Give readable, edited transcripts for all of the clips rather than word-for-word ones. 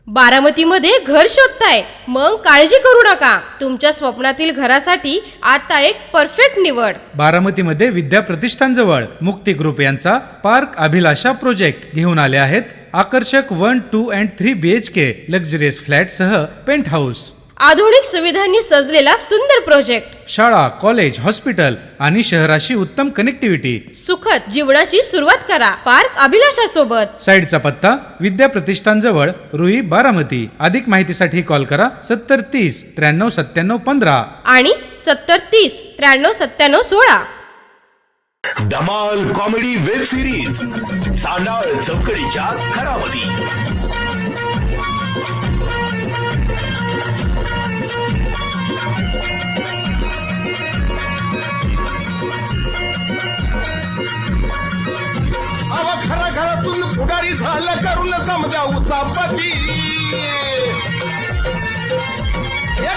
बारामतीमध्ये घर शोधताय? मग काळजी करू नका, तुमच्या स्वप्नातील घरासाठी आता एक परफेक्ट निवड. बारामतीमध्ये विद्या प्रतिष्ठान जवळ मुक्ती ग्रुप यांचा पार्क अभिलाषा प्रोजेक्ट घेऊन आले आहेत. आकर्षक 1, 2 and 3 BHK लक्झरियस फ्लॅट सह पेंट हाऊस. आधुनिक सुविधांनी सजलेला सुंदर प्रोजेक्ट. शाळा, कॉलेज, हॉस्पिटल आणि शहराशी उत्तम कनेक्टिव्हिटी. सुखद जीवनाची सुरुवात करा पार्क अभिलाषा सोबत. साईडचा पत्ता विद्या प्रतिष्ठान जवळ रुई, बारामती. अधिक माहितीसाठी कॉल करा 7030 93 97 15 आणि 7030 93 97 16. धमाल कॉमेडी वेब सिरीज सांडाळ चौकडीच्या घरामध्ये. घरा घरातून पुढारी झालं करून समजा उचापती.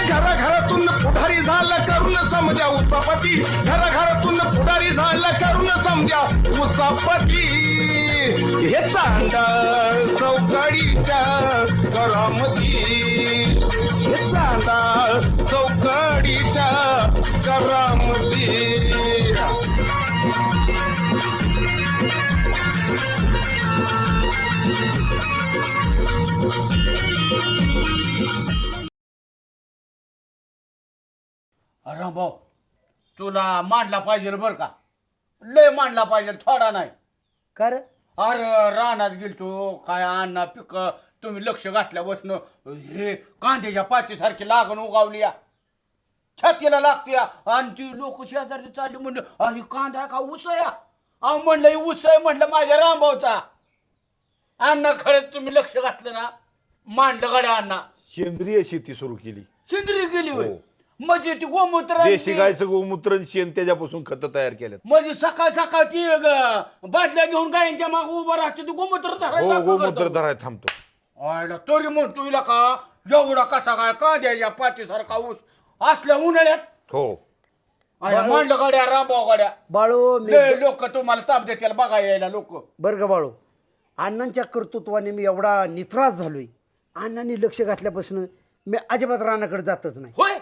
घरा घरातून पुढारी झालं करून समजा उचापती. घरा घरातून पुढारी झालं करून समजा उचापती. हे चांडाळ चौकडीच्या घरामध्ये. हे चांडाळ चौकडीच्या घरामध्ये. अरे भाऊ, तुला मांडला पाहिजे बर का, लय मांडला पाहिजे, थोडा नाही. कर अरे रानात गेलतो, काय अण्णा पिक तुम्ही लक्ष घातल्या बसणं हे कांद्याच्या पातीसारखी लागण उगावली या, छातीला लागतो या. आणि ती लोक शेजारी चालली म्हणलं अरे कांदा का ऊस या. अहो म्हणलं ऊस आहे, म्हणलं माझ्या रामभाऊचा. अण्णा खरंच तुम्ही लक्ष घातलं ना, मांडलं गड्या अण्णा. सेंद्रिय शेती सुरू केली. सेंद्रिय गेली होय. म्हणजे ती गोमूत्र देशी गायचं गोमूत्र आणि शेण त्याच्यापासून खत तयार केल्यात. म्हणजे सकाळ सकाळ ती बाटल्या घेऊन गायींच्या मागे उभा राहते, ती गोमूत्र हो, गोमूत्र धरायला थांबतो. तरी म्हणतो हिला का एवढा कसा काय कांद्याच्या पातीसारखा ऊस असल्या उन्हाळ्यात. हो, मांडलं गाड्या रामभाऊ गाड्या. बाळू लोक तुम्हाला ताप देतील बघा यायला लोक. बरं का बाळू, अण्णांच्या कर्तृत्वाने मी एवढा नित्रास झालोय. अण्णांनी लक्ष घातल्यापासून मी अजिबात रानाकडे जातच नाही. होय,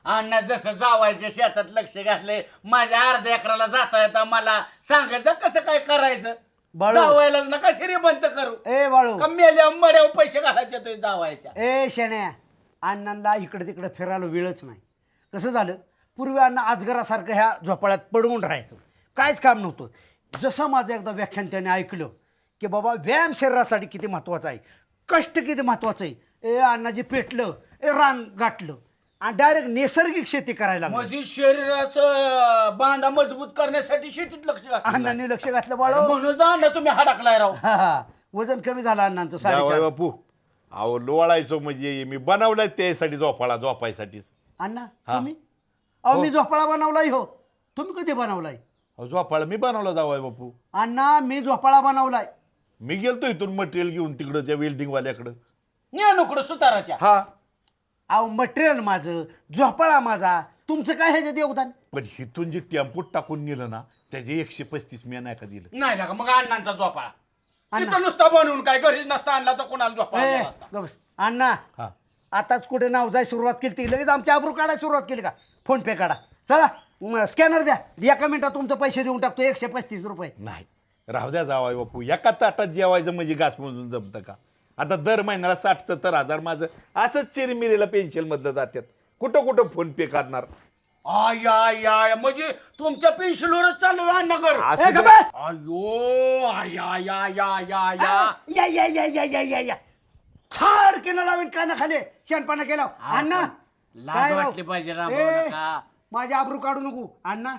अण्णा जसं जावायच्या शेतात लक्ष घातलंय, माझ्या अर्ध्या एकराला जाता येतं मला सांगायचं कसं काय करायचं. बाळू. जावायलाच नका श्रीमंत करू. ए बाळू, कमेल्या मड्यावर पैसे घालायचे तो जावायच्या. ए शेण्या, अण्णांना इकडे तिकडे फिरायला वेळच नाही. कसं झालं, पूर्वी अण्णा अजगरासारखं ह्या झोपाळ्यात पडवून राहायचं, काहीच काम नव्हतं. जसं माझं एकदा व्याख्यान त्याने ऐकलं की बाबा व्यायाम शरीरासाठी किती महत्त्वाचा आहे, कष्ट किती महत्त्वाचं आहे. ए अण्णाजी पेटलं, रान गाठलं आणि डायरेक्ट नैसर्गिक शेती करायला लागलं. म्हणजे शरीराचं बांधा मजबूत करण्यासाठी शेतीत लक्ष घातलं. अण्णांनी लक्ष घातलं बाळू. म्हणून जा ना तुम्ही हडकलाय राव. वजन कमी झालं अण्णांचं जावई 4.5. बापू, अहो लोळायचो म्हणजे मी बनवलाय त्यासाठी झोपायसाठी. अण्णा हा. तुम्ही? अहो मी झोपाळा बनवलाय. हो, तुम्ही कधी बनवलाय? झोपाळा मी बनवला जावई बापू. अण्णा मी झोपाळा बनवलाय. मी गेलतो इथून मटेरियल घेऊन तिकडं त्या वेल्डिंग वाल्याकडं. नुकडं सुताराच्या. हा, अहो मटेरियल माझं, झोपाळा माझा, तुमचं काय ह्याच्यात योगदान? पण हिथून जे टेम्पोत टाकून नेलं ना त्याचे 135 मी नाही का दिलं. नाही का मग अण्णांचा झोपा तिथं नुसता बनवून काय घरीच नसता आणला तर कोणाला झोपा. ए, गबस. अण्णा हा, आताच कुठे नाव जाय सुरुवात केली ती लगेच आमच्या आबरू काढायला सुरुवात केली का? फोन पे काढा, चला स्कॅनर द्या, एका मिनिटात तुमचे पैसे देऊन टाकतो 135 रुपये. नाही राहू द्या जावाई बापू, एका ताटात जेवायचं म्हणजे घास मोजून जमतं का? आता दर महिन्याला 60-70 हजार माझं असंच चिरमिरीला पेन्शन मधलं जातात. कुठं कुठं फोन पे करणार? आय म्हणजे तुमच्या पेन्शनवरच चालू अण्णागर. असं ए, गबस. अयो या छाड केलं लावीन काना खाली शहाणपणा केला. अण्णा लाज काय राव? वाटली पाहिजे राव ए, नका. माझे आबरू काढू नको. अण्णा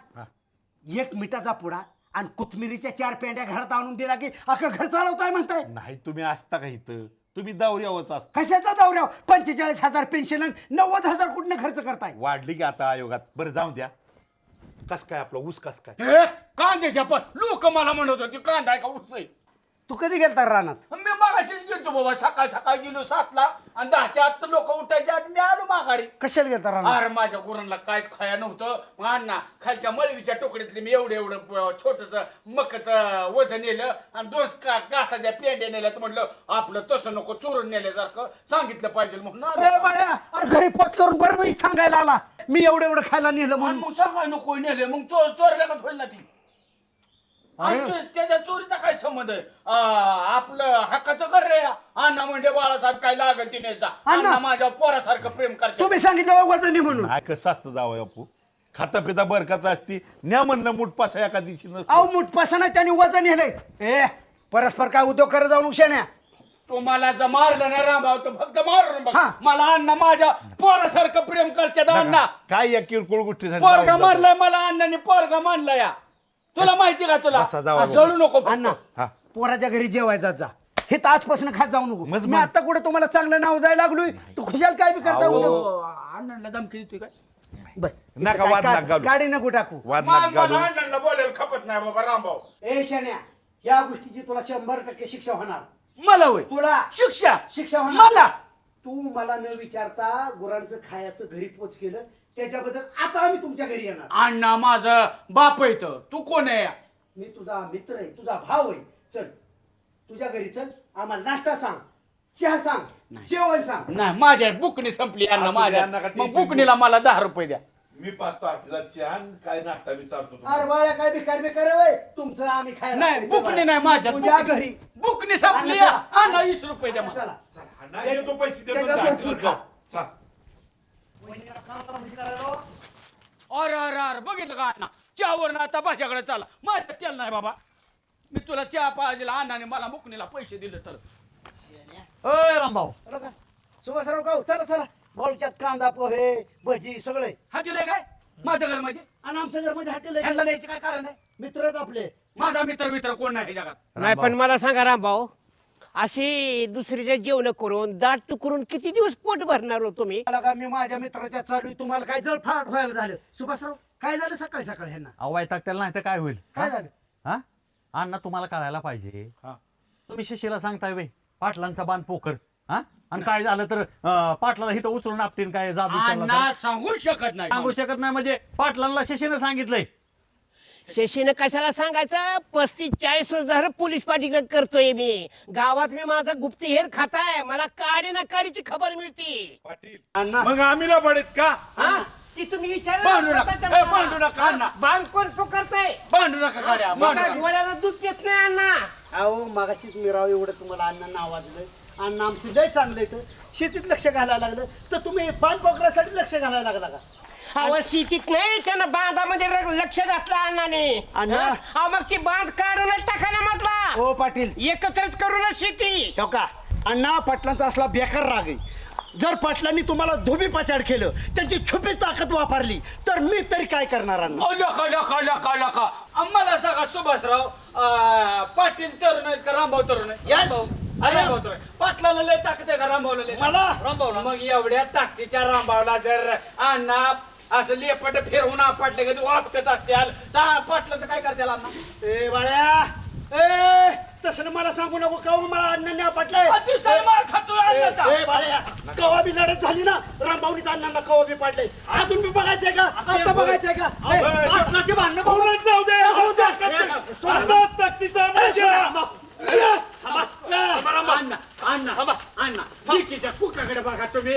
1 मिठाचा पुडा आणि कोथमिरीच्या 4 पेंड्या घरात आणून दिला की अख्खं घर चालवताय म्हणताय. नाही तुम्ही असता का इथं? तुम्ही दौऱ्यावरच असता. कशाचा दौऱ्या? 45,000 पेन्शन आणि 90,000 कुठनं खर्च करताय? वाढली की आता आयोगात. बरं जाऊ द्या. कस काय आपला ऊस कस काय? कांद्याच्या पण लोक मला म्हणत होते कांदा आहे का ऊस आहे. तू कधी गेलता रानात? मी मग कशाने गेलतो बाबा सकाळ सकाळ गेलो 7ला आणि 10च्या आत लोक उठायचे आणि मी आलो माघारी. कशाला गेलता रानात? अरे माझ्या गुरांना काहीच खाया नव्हतं. मग अण्णा खालच्या मळवीच्या टोकडीतले मी एवढं छोटस मकच वजन नेलं आणि 2 घासाच्या पेंड्या नेल्या. तर म्हटलं आपलं तसं नको चोरून नेल्यासारखं सांगितलं पाहिजे म्हणून आलो. ए बाळ्या, अरे घरी पोच करून बरं नाही सांगायला आला मी एवढं खायला नेलं आणि म्हणून. मग सांगाय नको नेले मग चोरल्या का होईल ना ती. आणि त्याच्या चोरीचा काय संबंध आहे? आपलं हक्काचं कर रे. अण्णा म्हणजे बाळासाहेब काय लागेल ती न्यायचा. अण्णा माझ्या पोरासारखं प्रेम करते. तुम्ही सांगितलं वजनी म्हणून. नाही कसं असतं जावं बापू, खाता पिता बरकत असती न्या म्हणणं मुठपासा एका दिवशी नसतो. अहो मुठपासा नाही त्यांनी वजन नेलंय. ए परस्पर काय उद्योग करत जाऊन उशाण्या. तुम्हाला जर मारलं ना रामभाऊ तर फक्त मारून बघ. हा. मला अण्णा माझ्या पोरासारखं प्रेम करते अण्णा. काय या किरकोळ गोष्टीसाठी पोरगा जावं मारलाय मला अण्णाने पोरगा मारला या. तुला माहिती का तुला बसा जावा जळू नको फक्त. अण्णा हा. पोराच्या घरी जेवायचा जा. हे तर आजपासून खात जाऊ नको. मग- मी आता कुठे तुम्हाला चांगलं नाव जायला लागलोय. तू खुशाल काय बी करता अहो. उद्योग. अण्णाला धमकी देतोय काय? बस नका वाद नका घालू. गाडी नको टाकू. वाद मला नका घालू. अण्णाला बोलायला खपत नाही बाबा रामभाऊ. ए शाण्या, या गोष्टीची तुला 100% शिक्षा होणार. मला होय तुला शिक्षा होणार. मला तू मला न विचारता गुरांचं खायचं घरी पोच केलं त्याच्याबद्दल आता आम्ही तुमच्या घरी येणार. अण्णा माझं बाप येत. तू कोण आहे? मी तुझा मित्र आहे, तुझा भाव आहे. चल तुझ्या घरी चल, आम्हाला नाश्ता सांग, चहा सांग, जेवण सांग. नाही माझ्या बुकणी संपली अण्णा असू द्या, माझ्या. नका मग टेन्शन बुकणीला मला 10 रुपये द्या. मी पाचतो आठला छान काय नाश्ता विचारतो अरे बाळा काय बेकार वय तुमचं आम्ही खायला नाही खायचं बुकणी बाळा. नाही माझ्या. तुझ्या घरी बुकणी संपली. अण्णा, चला. अण्णा 20 रुपये द्या मला. चला नाही देतो पैसे देतो त्याच्यात हॉटेलात भरपूर जाऊ. खा. चल. अरे अरे अरे बघितलं का अण्णा चहावर ना आता भाज्याकडे चला. माझ्या तेल नाही बाबा. मी तुला चहा पाहिजे अण्णाने मला बुकणीला पैसे दिले तर. रामभाऊ सुभाषराव गाव चला चला. बॉलच्यात कांदा पोहे भजी सगळे. हा दिले काय माझं घर म्हणजे आणि आमच्या घरमध्ये हॉटेल यांना आहे. द्यायचे काय कारण आहे? मित्र आहेत आपले. माझा मित्र कोण नाही हे जगात. नाही पण मला सांगा रामभाऊ, अशी दुसरीच्या जेवण करून दाट तुकरून किती दिवस पोट भरणार हो तुम्ही? मला का मी माझ्या मित्राच्या चालू आहे, तुम्हाला काय जळ फाट व्हायला झालं. सुभाषराव काय झालं सकाळी सकाळी ह्यांना? अवैताग त्याला नाही तर काय होईल? काय झालं? हा अण्णा तुम्हाला कळायला पाहिजे. हा. तुम्ही शिशीला सांगताय वे पाटलांचा बांध पोकर. हा आणि काय झालं तर पाटलाला इथं उचलून आपटीन काय जादू चालला अण्णा तर? सांगू शकत नाही. सांगू शकत नाही म्हणजे पाटलांना शिशीनं सांगितलंय. शशीनं कशाला सांगायचं? 35-40 हजार पोलीस पाटील करतोय मी. गावात मी माझा गुप्तहेर खाताय. मला काडी ना काडीची खबर मिळते. पाटील अण्णा मग आम्हीला पडेत का? हा? ती तुम्ही विचारा. भांडू नका. ए, भांडू नका अण्णा. बांध कोण पुकारताय? भांडू नका गाड्या. मग काय डोळ्याला दूध पित नाही अण्णा. अहो मागाशीच मी राव एवढं तुम्हाला अण्णांना आवाजलं. अण्णा आमचं लय चांगलं येतं. शेतीत लक्ष घालायला लागलं तर तुम्ही पान पोकरासाठी लक्ष घालायला लागला का? अहो शेतीत नाही त्यानं बांधामध्ये लक्ष घातलं अण्णाने. अण्णा. अहो, मग ती बांध काढूनच टाकायला म्हटला. हो पाटील एकत्रच करूनच शेती. हो का अण्णा पाटलांचा असला बेकार राग आहे. जर पाटलांनी तुम्हाला धोबी पाचाड केलं त्यांची छुपी ताकद वापरली तर मी तरी काय करणार अण्णा? लका आम्हाला सांगा सुभाषराव पाटील तरुण आहेत का रामभाऊ तरुण आहे? Yes. रामभाऊ तरुण आहे. पाटलाला लय ताकद आहे का रामभाऊला लय? मला? रामभाऊला मग एवढ्या ताकदीच्या रामभाऊला जर अण्णा असं लेपट फिरवून आपटले कधी वापटत असत्याल तर पाटलाचं काय करताल अण्णा? ए बाळ्या ए तसं मला सांगू नको का मला अण्णांनी आपटलंय. अतिशय मार खातोय अण्णाचा. ए बाळ्या कवा बी लढत झाली ना रामभाऊनीच अण्णांना कवा बी पाडलंय. अजून बी बघायचंय का? आता बघायचंय का? ए, पाटलाची भांडणं पाहूनच जाऊ दे. होऊ द्या. स्वतःच ताकदीचा म्हणजे. अण्णा लेकीच्या कुकाकडे बघा तुम्ही.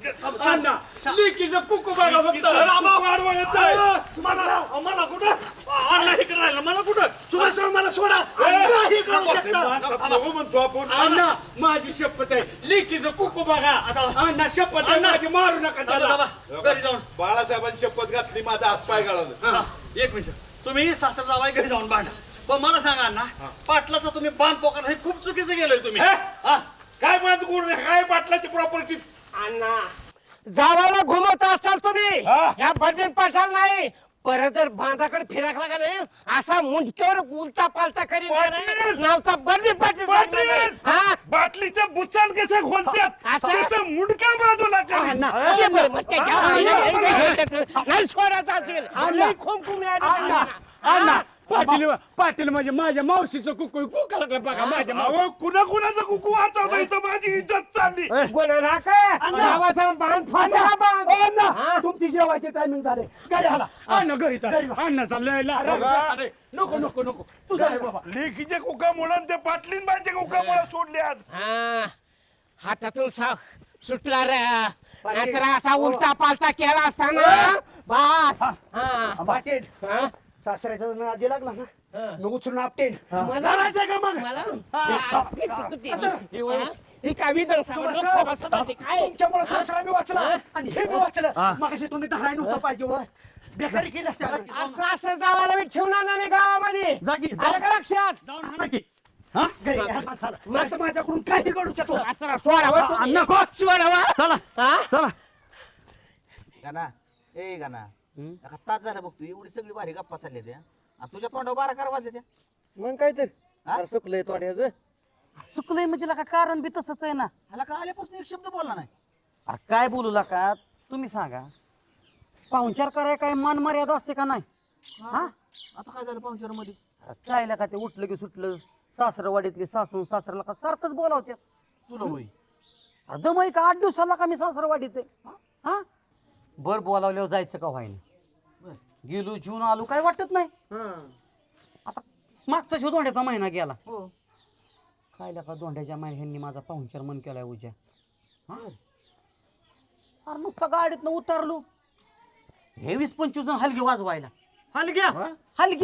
अण्णा लेकीचं कुकू बघा फक्त. मला कुठं अण्णा इकडे राहिलं मला कुठं? सुभाषराव मला सोडा. काही करू शकता. म्हणतो आपण अण्णा माझी शपथ आहे लेकीचं कुकू बघा. अण्णा शपथ आहे माझी मारू नका त्याला. घरी जाऊन बाळासाहेबांनी शपथ घातली माझा हातपाय गाळाला. एक मिनिट तुम्ही सासर जावाय घरी जाऊन भांडा. पण मला सांगा ना पाटलाचं तुम्ही बांध पोकार हे खूप चुकीचं गेलोय तुम्ही. काय बांध गुण काय पाटलाची प्रॉपर्टी? अण्णा जावायला घुमत असाल तुम्ही हा? या बडीन पाठाल नाही. परत जर बांधाकडे फिरकला का नाही असा मुंडक्यावर उलटा पालटा करीत पाटील! नावचा बर्डी पाटील सांगणार नाही. हा? बाटलीचं बुचान कसं घोलतात असं? तसं मुंडका बाजूला अण्णा, ये बरं, मग ते घ्या. नाही सोडायचं असेल. लई खुमखुमी आहे अण्णा तुम्हाला. अण्णा पाटील म्हणजे माझ्या मावशीचं कुकू कुकाला बघा माझ्या अहो कुणा कुणाचं कुकू वाचवतो इथं माझी इज्जत चालली तुमची जेवायचे टायमिंग झाले गाडी हाला अन्न घरी अन्न चाललंय नको नको नको तू जा रे बाबा. लेखीच्या कुकामुळे ते पाटलीन बाईच्या कुकामुळे सोडले आज हा, हातातून सुटला रे नाहीतर असा उलटा पालटा केला असताना बस हा. पाटील हा? सासऱ्याचा आधी लागला ना मग उचलून आपटेल मला लढायचंय का मग मला हे काय विधानसभा लोकसभा होती काय तुमच्यामुळे सासरा मी वाचला आणि हे मी वाचलं मग तुम्ही धराय नव्हतं पाहिजे व. बेकारी केली असते असं असं जावायला मी ठेवणार ना मी गावामध्ये जागी आलं का लक्षात जाऊन हाणा की. हा? घरी या माणसाला. नाहीतर माझ्याकडून काही घडू शकतो असं सोडावं तुम्ही. नको सोडावं चला हा? चला गाना ए गाना एका तास झाला बघतो एवढी सगळी भारी गप्पा चालल्या त्या आणि तुझ्या तोंडावर 12 कार वाजल्या त्या मग काय तर सुकलंय तोड्याचं सुकलंय म्हणजे का कारण बी तसंच आहे ना ह्याला का आल्यापासून एक शब्द बोलला नाही अरे काय बोलू का तुम्ही सांगा पाहुणचार कराय काय मान मर्यादा असते का नाही हा आता काय झालं पाहुणचार मध्ये काय का ते उठलं की सुटलं सासरवाडीतली सासून सासऱ्याला का सारखंच बोलावत्यात तुला होई अरे दमय का 8 दिवसाला का मी सासरवाडीत आहे हा बर बोलावल्यावर जायचं का व्हायला गेलो जून आलो काय वाटत नाही आता मागचा शो दोंड्याचा महिना गेला हो काय का दोंड्याच्या महिन्यांनी माझा पाहुणचार मन केलाय उद्या अरे नुसतं गाडीतनं उतरलो हे 20-25 जण हलगी वाजवायला हलग्या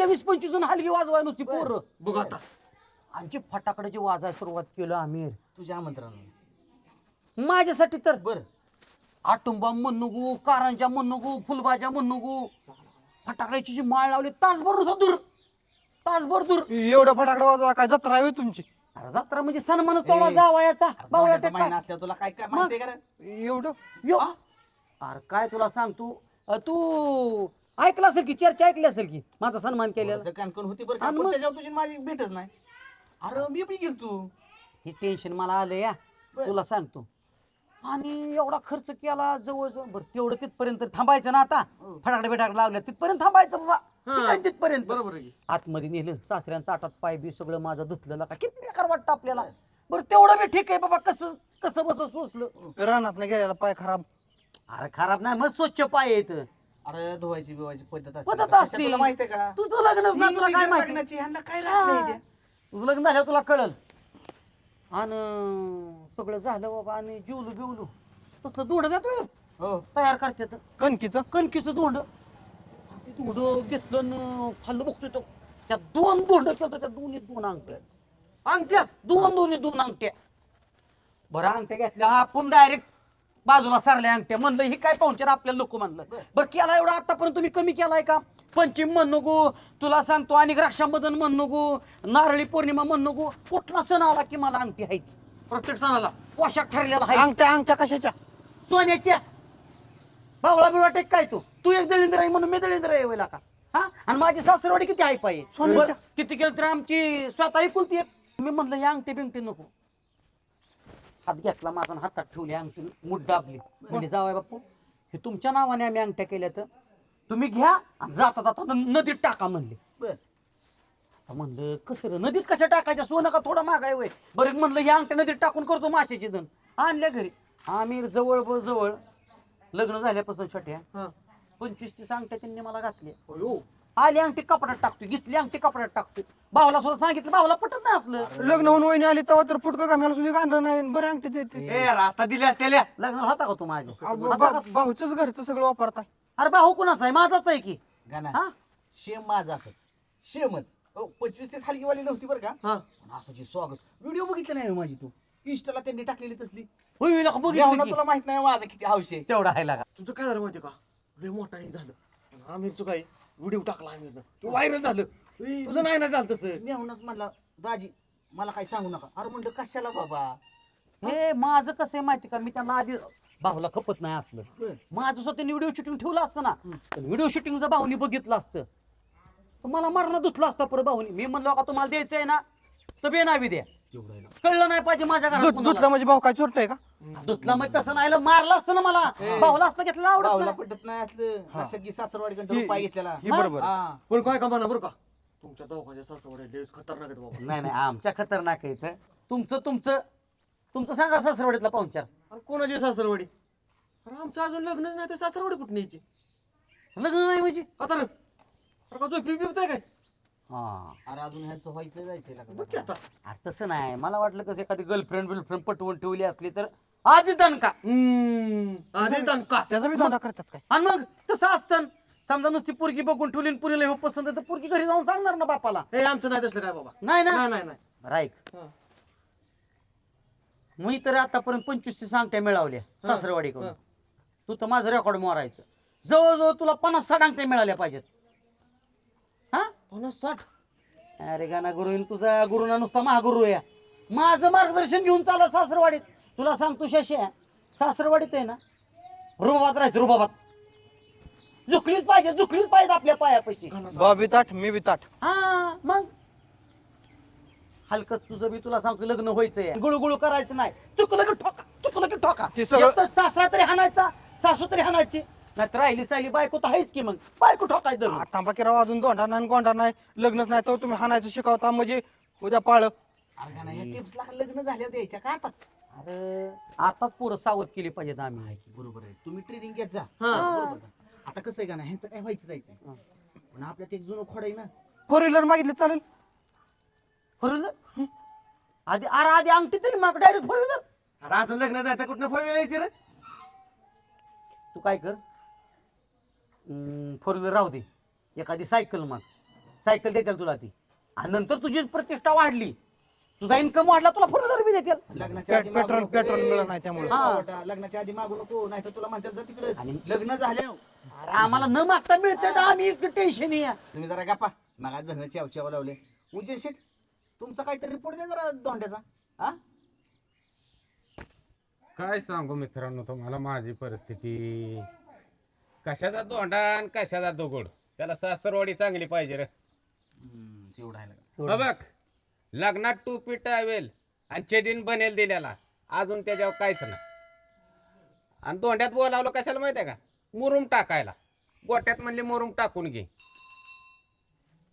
20-25 जण हलगी वाजवाय नुसती पोरं बघ आता आमची फटाकड्याची वाजायला सुरुवात केलं आम्ही तुझ्या आमंत्रणाने माझ्यासाठी तर बर आटुंबा म्हणू नको कारंजा म्हणू नको फुलबाजा म्हणू नको फटाकड्याची जी माळ लावली तासभर दूर एवढं फटाकडा वाजवा काय जत्रा आहे तुमची अरे जत्रा म्हणजे सन्मान तोडा जावायचा बावळ्याचा महिना असल्या तुला काय काय माहिती का एवढं यो अरे काय तुला सांगतो तू ऐकलं असेल की चर्चा ऐकली असेल की माझा सन्मान केलेला कानकन होती बरं का आणि पण मग? त्याच्यावर तुझी माझी भेटच नाही अरे मी बी गेल तू हे टेन्शन मला आलं या तुला सांगतो आणि एवढा खर्च केला जवळजवळ बरं तेवढं तिथपर्यंत थांबायचं ना आता फटाकडे बिटाकडे लावल्या तिथपर्यंत थांबायचं बाबा ठीक आहे, तिथपर्यंत बरोबर आहे आतमध्ये नेलं सासऱ्यांचा ताटात पाय बी सगळं माझं धुतलेलं का किती बेकार वाटतं आपल्याला बरं तेवढं बी ठीक आहे बाबा कसं कसं बस सोचलं रानात गेलेला पाय खराब अरे खराब नाही मग स्वच्छ पाय येत अरे धुवायची बिवायची पद्धत पद्धत असते तुला माहिती आहे का तुझं लग्नच ना तुला काय माहिती लग्नाची ह्यांना काय राहत तुझं लग्न झाल्यावर तुला कळल आणि सगळं झालं बाबा आणि जेवलो बिवलो तसलं धोंड देतोय हो तयार करतात कणकीचं कणकीचं धोंड धोंड घेतलं न खाल्लं बघतोय तो त्या 2 धोंड केलं त्या दोन्ही 2 अंगठ्या दोन अंगठ्या बरं अंगठ्या घेतल्या आपण डायरेक्ट बाजूला सारल्या अंगठ्या म्हणलं ही काय पाहुणचार आपल्याला नको म्हणलं बरं केला एवढा आतापर्यंत तुम्ही कमी केलाय का पंचमी म्हण नको तुला सांगतो आणि रक्षाबंधन म्हण नको नारळी पौर्णिमा म्हण नको कुठला सण आला की मला अंगठी हायच प्रत्येक सणाला पोशाख ठरलेला हाय अंगठ्या कशाच्या सोन्याच्या बावळा बिवळा टेक काय तू एक दलिंद्र आहे म्हणून मी दलिंद्र आहे वेळा का हा आणि माझी सासरवाडी किती आहे पाहिजे किती केलं तर आमची स्वतः ऐकून मी म्हणलं या अंगठी बिंगठी नको हात घेतला माझा आणि हातात ठेवली अंगठी मुठ दाबली म्हणजे जावाय बापू हे तुमच्या नावाने आम्ही अंगठ्या केल्या तर तुम्ही घ्या आणि जाता जाता नदीत टाका म्हणले बर म्हणलं कसं रे नदीत कशा टाकायच्या सोनं का थोडं महागाय वय बरं म्हणलं या अंगठ्या नदीत टाकून करतो माशाची दण आणल्या घरी आम्ही जवळ लग्न झाल्यापासून छोट्या 25-30 अंगठ्या त्यांनी मला घातल्या आली अंगठी कपड्यात टाकतो घेतली अंगठी कपड्यात टाकतो भावाला सुद्धा सांगितलं भावाला पटत नाही असलं लग्न होऊन वहिनी आली तेव्हा तर फुटकं घामायला सुद्धा गांधलं नाही बरं अंगठी देते आता दिल्यास त्याला लग्न होता का तू माझ्या भाऊच घरचं सगळं वापरताय अरे भाऊ कुणाचा आहे माझाच आहे की गाना हा शेम माझा असच शेमच 25-30 हलकीवाली नव्हती बरं का हा असं जे स्वागत व्हिडिओ बघितला नाही माझी तू इंस्टाला त्यांनी टाकलेली तसली होईल का जेवणात बघितलं तुला माहित नाही माझा किती हौश आहे तेवढा आहे लागा तुझं काय झालं माहिती का लय मोठा हे झालं आमिरचं काय व्हिडिओ टाकला आमिरनं तो व्हायरल झालं तुझं नाही ना झालं तसं मी म्हणला दाजी मला काही सांगू नका अरे म्हणलं कशाला बाबा हे माझं कसं आहे माहिती का मी त्यांना आधी भाऊला खपत नाही असलं माझं स्वतः व्हिडिओ शूटिंग ठेवलं असतं ना पण व्हिडिओ शूटिंग जर भाऊनी बघितलं असतं तर मला मरणं धुतलं असतं परत भाऊनी मी म्हणलो का तुम्हाला द्यायचं आहे ना तर बेनावी द्या कळलं नाही पाहिजे माझ्या घरात दुधला म्हणजे भाऊ काय चोरतोय का धुतला म्हणजे तसं नाही मारलं असतं ना मला भाऊला असतं घेतलं आवडत भाऊला नाही. पटत नाही असलं लक्षात घे सासरवाडी कंटाळून पाय घेतलेला ही बरोबर. हा. पण काय का म्हणा बरं का तुमच्या दोघांच्या सासवडे लयच खतरनाक आहेत बाबा. नाही नाही आमच्या खतरनाक आहे इथं. तुमचं तुमचं तुमचं सांगा सासरवाडीतला पाहुणचार. आणि कोणाची सासरवाडी? अरे आमचं अजून लग्नच नाही तर सासरवाडी कुठं न्यायची? लग्न नाही म्हणजे आता रे अरे का झोपी बिपताय काय? हा अरे अजून ह्यांचं व्हायचं जायचंय बघ की आता. अरे तसं नाही मला वाटलं कसं एखादी गर्लफ्रेंड पटवून ठेवली असली तर आधी दणका. आधी दणका. त्याचा बी धंदा करतात काय? आणि मग तसं असतं. समजा नुसती पोरगी बघून ठेवली पुरीला हो पसंत आहे तर पोरगी घरी जाऊन सांगणार ना बापाला. हे आमचं नाही तसलं काय बाबा. नाही ना नाही नाही नाही. राईक मी तर आतापर्यंत 25 सांगट्या मिळवल्या सासरवाडीकडून. तू तर माझं रेकॉर्ड मोरायचं. जवळजवळ तुला 50-60 अंगठ्या मिळाल्या पाहिजेत. हा 50-60. अरे गाना गुरु तुझा गुरुना नुसता महागुरु या. माझं मार्गदर्शन घेऊन चाला सासरवाडीत. तुला सांगतो शशी सासरवाडीत आहे ना रुबाबात राहायचं. रुबाबात झुकलीच पाहिजे आपल्या पायापाशी. बाबी ताट मी बी ताट. हा मग हलकच तुझं बी तुला सांगतो लग्न व्हायचंय. गुळगुळू करायचं नाही. चुकलं की ठोका. एक तर सासरा तरी हाणायचा सासू तरी हाणायची. नाही तर राहिली साहिली बायको तर आहेच की. मग बायको ठोकायचं. थांबा की राव अजून गोंडा नाही गोंडा नाही लग्नच नाही तर तुम्ही हाणायचं शिकवता म्हणजे उद्या पाळ. टिप्सला लग्न झाल्यावर द्यायच्या का आताच? अरे आताच पोरं सावध केली पाहिजेत आम्ही. बरोबर आहे तुम्ही ट्रेनिंग घेत जा. बरोबर का? आता कसं आहे का ना ह्यांचं काय व्हायचं जायचं पण आपल्यात एक जुनं खोड आहे ना. 4 व्हीलर मागितलं चालेल? फोर आधी अंगठी तरी माग डायरेक्ट 4 व्हीलर. अरे अजून लग्न नाही तर कुठं 4 व्हीलर यायची रे? तू काय कर 4 व्हीलर राहू दे. एखादी सायकल माग. सायकल देतील तुला ती. आणि नंतर तुझी प्रतिष्ठा वाढली तुझा इन्कम वाढला तुला 4 व्हीलर बी देतील. लग्नाच्या आधी पेट्रोल मिळत नाही त्यामुळे. लग्नाच्या आधी मागू नको नाही तर तुला म्हणतात जा तिकडे. आणि लग्न झाले अरे आम्हाला न मागता मिळतं तर आम्ही टेन्शन या. तुम्ही जरा गप्पा मग धरण चेव लावले. उजय शेठ तुमचा काहीतरी रिपोर्ट द्या जरा धोंड्याचा. हा काय सांगू मित्रांनो तुम्हाला माझी परिस्थिती. कशाचा दोंडा आणि कशाचा दगड. त्याला सासरवाडी चांगली पाहिजे रे. तेवढा आहे. हो बघ लग्नात टोपी टावेल आणि चेडीन बनेल दिल्याला अजून त्याच्यावर काहीच नाही. आणि दोंड्यात बोलावलं कशाला माहिती आहे का? मुरुम टाकायला. गोट्यात म्हणले मुरुम टाकून घे.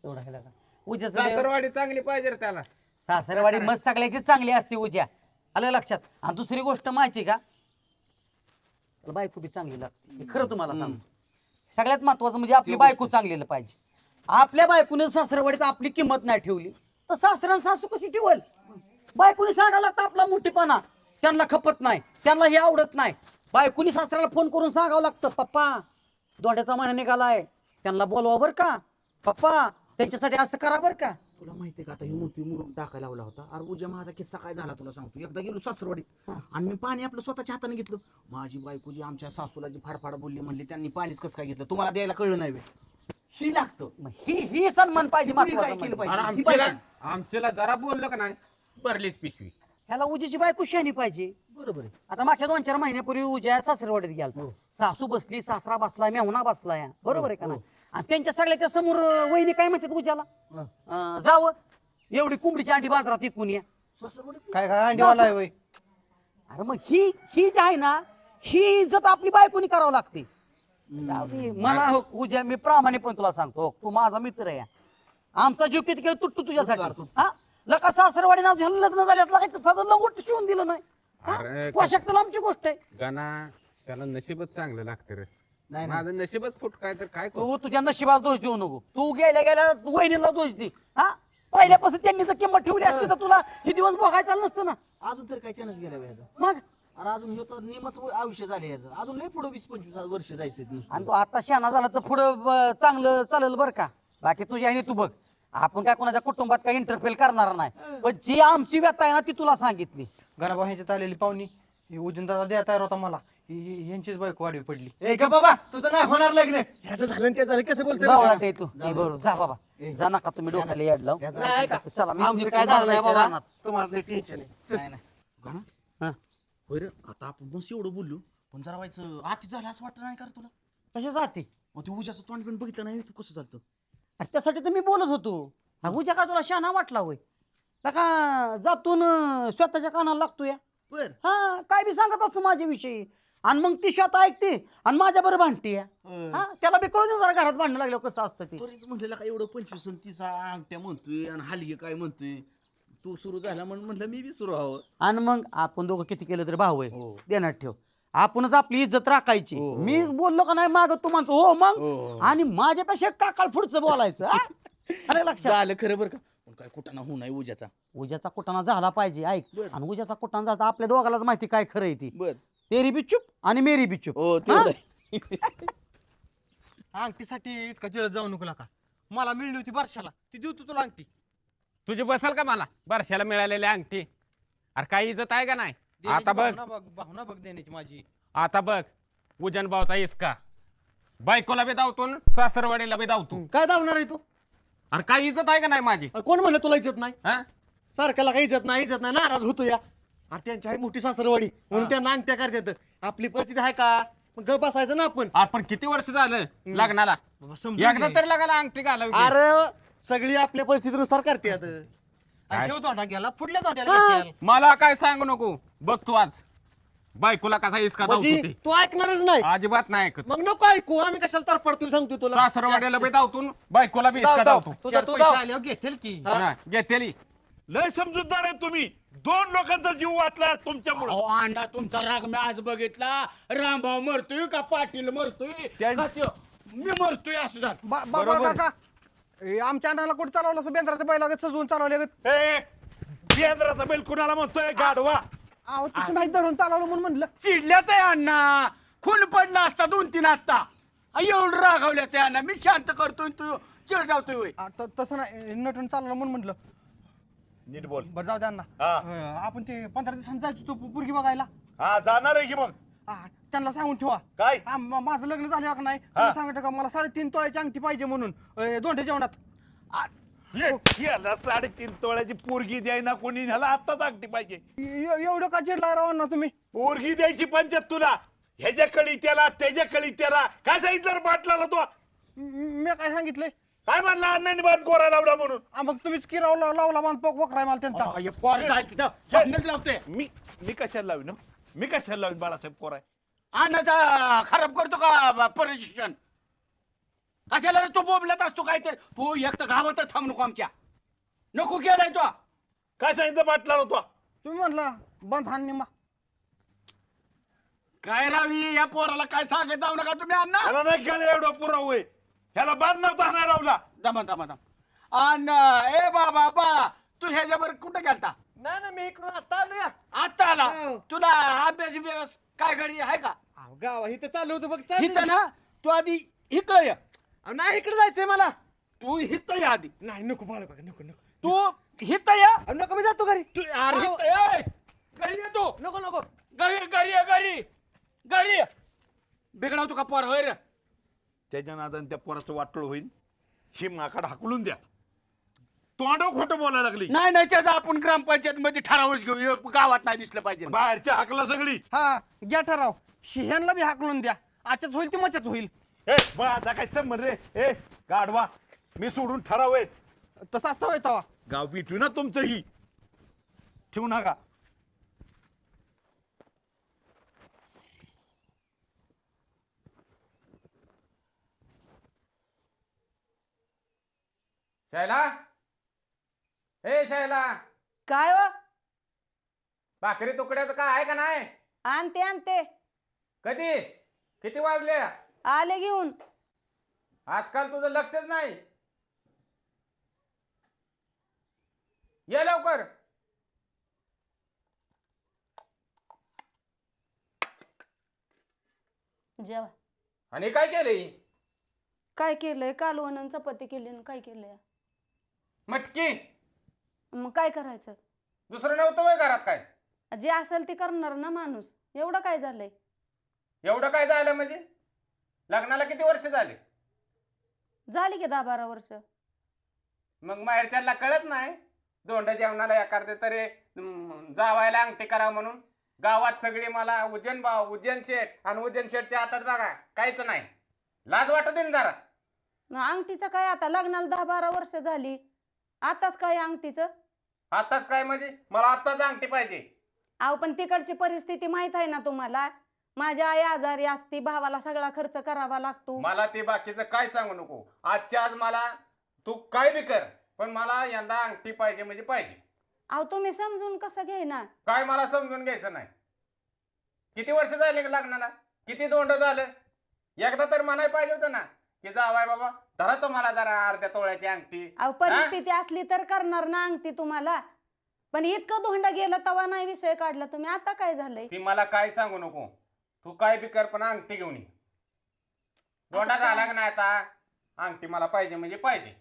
एवढा आहे का? उद्या सासरवाडी चांगली पाहिजे रे त्याला. सासरवाडी मत सगळ्याची चांगली असते उद्या. आलं लक्षात. आणि दुसरी गोष्ट माहिती का त्याला बायको बी चांगली लागते. हे खरं तुम्हाला सांगतो. सगळ्यात महत्वाचं म्हणजे आपली बायको चांगली पाहिजे. आपल्या बायकोने सासरवाडीत आपली किंमत नाही ठेवली तर सासऱ्यान सासू कशी ठेवल? बायकोनी सांगायला लागतं आपला मोठीपणा. त्यांना खपत नाही त्यांना हे आवडत नाही. बायकोनी सासऱ्याला फोन करून सांगावं लागतं पप्पा दोंड्याचा महिना निघालाय त्यांना बोलवा बरं का. पप्पा त्यांच्यासाठी असं करा बरं का. तुला माहितीये का आता ही मोठी मुरुम टाकायला लावला होता. अरे उद्या माझा किस्सा काय झाला तुला सांगतो. एकदा गेलो सासरवाडीत आणि मी पाणी आपलं स्वतःच्या हाताने घेतलं. माझी बायको जी आमच्या सासूला जी फाडफाड बोलली म्हणली त्यांनी पाणीच कसं काय घेतलं तुम्हाला द्यायला कळलं नाही. ही लागतं मग ही सन्मान पाहिजे महत्वाचं केलं म्हणजे. पाहिजे. आमच्याला जरा बोललं का नाही भरलीच पिशवी. ह्याला उजेची बायको शहाणी पाहिजे. बरोबर आहे. आता मागच्या 2-4 महिन्यापूर्वी उज्या सासरवाडीत गेला. सासू बसली सासरा बसलाय मेहुणा बसलाय. बरोबर आहे का नाही? आणि त्यांच्या सगळ्याच्या समोर वहिनी काय म्हणतात उज्याला जावं एवढी कोंबडीची अंडी बाजारात विकून या. काय काय अंडीवाला आहे होय? अरे मग ही जी आहे ना ही इज्जत आपली बायकोनी करावं लागते. जाऊ दे. मला उज्या मी प्रामाणिकपणे तुला सांगतो तू माझा मित्र आहे. आमचा जीव किती केलं तुटतो तुझ्यासाठी. हा लका सासरवाडी नाव झालं लग्न झाल्यात साधं लंगोट शिवून दिलं नाही. पोशाख तर आमची गोष्ट आहे. गाना त्याला नशीबच चांगलं लागतं रे. माझं नशीबच फुट काय तर काय करू? तू तुझ्या नशिबाला दोष देऊ नको. तू गेल्या वहिनीला दोष दे. हा पहिल्यापासून त्यांनी जर किंमत ठेवली असती तर तुला हे दिवस बघायचा नसतं ना. अजून तरी काय चान्स गेला याचा. मग अरे अजून हे तर निमच आयुष्य झाले याचं. अजून लय पुढे 20-25 वर्ष जायचं. आणि तू आता शहाणा झाला तर पुढं चांगलं चालेल बरं का. बाकी तुझ्या आणि तू बघ आपण काय कोणाच्या कुटुंबात काही इंटरफेअर करणार नाही. पण जी आमची व्यथा आहे ना ती तुला सांगितली. गणाबा ह्याच्यात आलेली पाहुणी ही उजून दादा द्या तयार होता मला. ह्यांचीच बायको वाढवी पडली. ए का बाबा तुझं नाही होणार लग्न. ह्याचं झालं ते झालं कसं बोलतो बावळाट आहे तू. ए बरोबर जा बाबा जा नका तुम्ही डोक्याला याड लाव. चला मी काय झालं नाही बाबा. तुम्हाला टेन्शन आहे. हा. होय रे आता आपण बस एवढं बोललो पण जरा व्हायचं आती झालं असं वाटतं नाही का रे तुला? कशा जाते मग तू उजाचं तोंड पण बघितलं नाही तू कसं चालतं. त्यासाठी तर मी बोलत होतो. उद्या का तुला शहाणा वाटला होय का जातून स्वतःच्या कानाला लागतो या. बर हा काय बी सांगत असतो माझ्याविषयी. आणि मग ती स्वतः ऐकते आणि माझ्या बरोबर भांडते हा त्याला बी कळून जरा घरात भांडणं लागलं कसं असतं ते. तरीच म्हटलेलं का एवढं 25 आणि 30 अंगठ्या म्हणतोय आणि हलगी काय म्हणतोय. तू सुरू झाला म्हणून म्हटलं मी बी सुरू व्हावं. आणि मग आपण दोघं किती केलं तरी भाऊ आहे देण्यात ठेव. आपणच आपली इज्जत राखायची. मी बोललो का नाही मागं तू म्हणतो हो मग आणि माझ्यापेक्षा काकाळ पुढचं बोलायचं हा? अरे लक्षात झालं खरं बरं का. पण काय कुठं होऊ नाही उद्याचा. उद्याचा कुटाणा झाला पाहिजे ऐक. आणि उद्याचा कुटाणा झाला तर आपल्या दोघालाच माहिती काय खरं आहे ती. बर तेरी बी चुप आणि मेरी बी चुप. हो तेवढं अंगठीसाठी इतका जळ जाऊ नको का. मला मिळली होती वर्षाला ती देऊ तुला अंगठी. तुझी बसल का मला बारशाला मिळालेली अंगठी. अरे काही इज्जत आहे का नाही. आता बघ भावना बघ देण्याची माझी. आता बघ उजन भाऊचा इसका बायकोला बी धावतो सासरवाडीला बी धावतो. काय धावणार आहे तू. अरे काही इज्जत आहे का नाही माझी. कोण म्हणलं तुला इज्जत नाही. हा सारख्याला काही इज्जत नाही नाराज होतो या. अरे त्यांची आहे मोठी सासरवाडी म्हणून त्यांना अंगठ्या करतात. आपली परिस्थिती आहे का मग गप बसायचं ना आपण. आपण किती वर्ष झालं लग्नाला एकदा तर लग्नाला अंगठी घालावी. अरे सगळी आपल्या परिस्थितीनुसार करतात. गेला पुढल्या तोट्याला मला काय सांगू नको. बघ तू आज बायकोला कसा इसका धावतो ते. तू ऐकणारच नाही. अजिबात नाही ऐकत. मग नको ऐकू आम्ही कशाला तर पडतो सांगतो तुला. सासरवाडीला बी धावतो बायकोला बी इसका धावतो. तुझा घेतील की घेतेली. लय समजूतदार आहे तुम्ही. 2 लोकांचा जीव वाचला तुमच्यामुळे. अहो अण्णा तुमचा राग मी आज बघितला. रामभाऊ मरतोय का पाटील मरतोय का त्यो मी मरतोय असं झालं. बरोबर काका आमच्या अण्णाला कुठे चालवलं असं बेंद्राच्या बैला सजवून चालवले. केंद्राचा बैल कुणाला म्हणतोय गाढवा. तसं नाही धरून चालवलं म्हणून म्हणलं. चिडल्यात आहे अण्णा. खून पडला असता 2-3 आत्ता. एवढं रागावल्यात आहे अण्णा. मी शांत करतोय तू चिडवतोय होय. तसं नाही नटून चालवलं म्हणून म्हणलं. नीट बोल. बरं जाऊ द्या अण्णा. आपण ते 15 दिवसांनी जायचो तो पोरगी बघायला. हा जाणार आहे की मग. त्यांना सांगून ठेवा. काय माझं लग्न झालं का नाही सांगत का मला 3.5 तोळ्याची अंगठी पाहिजे म्हणून दोंडे जेवणात. याला 3.5 तोळ्याची पोरगी द्यायना कोणी ह्याला आत्ताच अंगठी पाहिजे. एवढं का चिडला राव ना तुम्ही. पोरगी द्यायची पंचायत तुला. ह्याच्या कळी त्याला त्याच्या कळी त्याला. काय सांगितलं बाटलाला तो. मी काय सांगितलंय. काय म्हणला अण्णांनी बांध कोरा लावला म्हणून. मग तुम्हीच की लावला बांध वखराय मला त्यांचा. लावतोय मी कशाला लावीन. मी कशाला लावीन बाळासाहेब कोराय. अण्णाचा खराब करतो का प्रशिक्षण. कशाला रे तो बोबलत असतो काय तर. तू एक तर गावात थांब नको आमच्या. नको केलाय तो. काय सांगितलं बाटलाला तो. तुम्ही म्हणला बंद हान निमा. काय रावी या पोराला काय सांगत जाऊ नका तुम्ही अण्णा. ह्याला नाही केलं एवढं पुरा होय. ह्याला बांध नव्हता नाही लावला. दमा अण्णा ए बाबा बाळा तू ह्याच्यावर कुठं गेलता. नाही मी इकडून आता आलो या. आता आला. तुला अभ्यास काय घरी आहे का. गावा इथे चालू होतं बघ. इथं ना तू आधी इकडं ये. नाही इकडे जायचंय मला. तू इथं या आधी. नाही नको बाळ बघा नको नको. तू इथं या. नको मी जातो घरी. तू अरे इथं ये. घरी ये तू. नको नको. घरी बिघडवतो का पोर होय रे. त्याच्या नादाने त्या पोराचं वाटोळ होईल. ही माकड हाकलून द्या. तोंडव खोटं बोलायला लागली. नाही त्याचा आपण ग्रामपंचायत मध्ये ठरावच घेऊ. गावात नाही दिसलं पाहिजे. बाहेरच्या हाकला सगळी. हा घ्या ठराव. शिह्यांना बी हाकलून द्या. आजच होईल ती मचच होईल. माझा काय संबंध रे. गाढवा मी सोडून ठराव आहे. तसं असतं होय तवा. गाव पिटवी ना तुमचं ही. ठेवू नका. शैला ए शैला काय हो. भाकरी तुकड्याचं काय आहे का नाही. आणते कधी किती वाजले. आले घेऊन. आजकाल तुझं लक्षच नाही. ये लवकर. जेवा. आणि काय केलंय. काय केलंय कालवण चपाती केली आणि काय केलंय. मटकी. मग काय करायचं. दुसरं नव्हतं वय घरात काय. जे असेल ते करणार ना माणूस. एवढं काय झालंय. एवढं काय झालं म्हणजे. लग्नाला किती वर्ष झाले. झाली की 10-12 वर्ष. मग माहेरच्याला कळत नाही. दोंड जेवणाला एखादे तरी जावायला अंगठी करा म्हणून. गावात सगळी मला उज्जैन शेठ आणि उज्जैन शेठच्या हातात बघा काहीच नाही. लाज वाटू दे ना जरा. मग अंगठीचं काय आता लग्नाला 10-12 वर्ष झाली. आताच काय अंगठीचं. आताच काय म्हणजे मला आताच अंगठी पाहिजे. अहो पण तिकडची परिस्थिती माहित आहे ना तुम्हाला. माझी आई आजारी असती, भावाला सगळा खर्च करावा लागतो. मला ते बाकीचं काय सांगू नको. आजच्या आज मला तू काय बी कर, पण मला यंदा अंगठी पाहिजे म्हणजे पाहिजे. अहो तुम्ही समजून कसं घेणार? काय मला समजून घ्यायचं नाही. किती वर्ष झाले लग्नाला, किती दोंड झालं. एकदा तर म्हणाय पाहिजे होतं ना की जावाय बाबा धरा तुम्हाला जरा अर्ध्या तोळ्याची अंगठी. अहो परिस्थिती असली तर करणार ना अंगठी तुम्हाला, पण इतकं धोंड गेलं तवा नाही विषय काढला तुम्ही. आता काय झालंय? ती मला काय सांगू नको. तू काय बी कर पण अंगठी घेऊन ये. दोंडा झाला का नाही आता, अंगठी मला पाहिजे म्हणजे पाहिजे.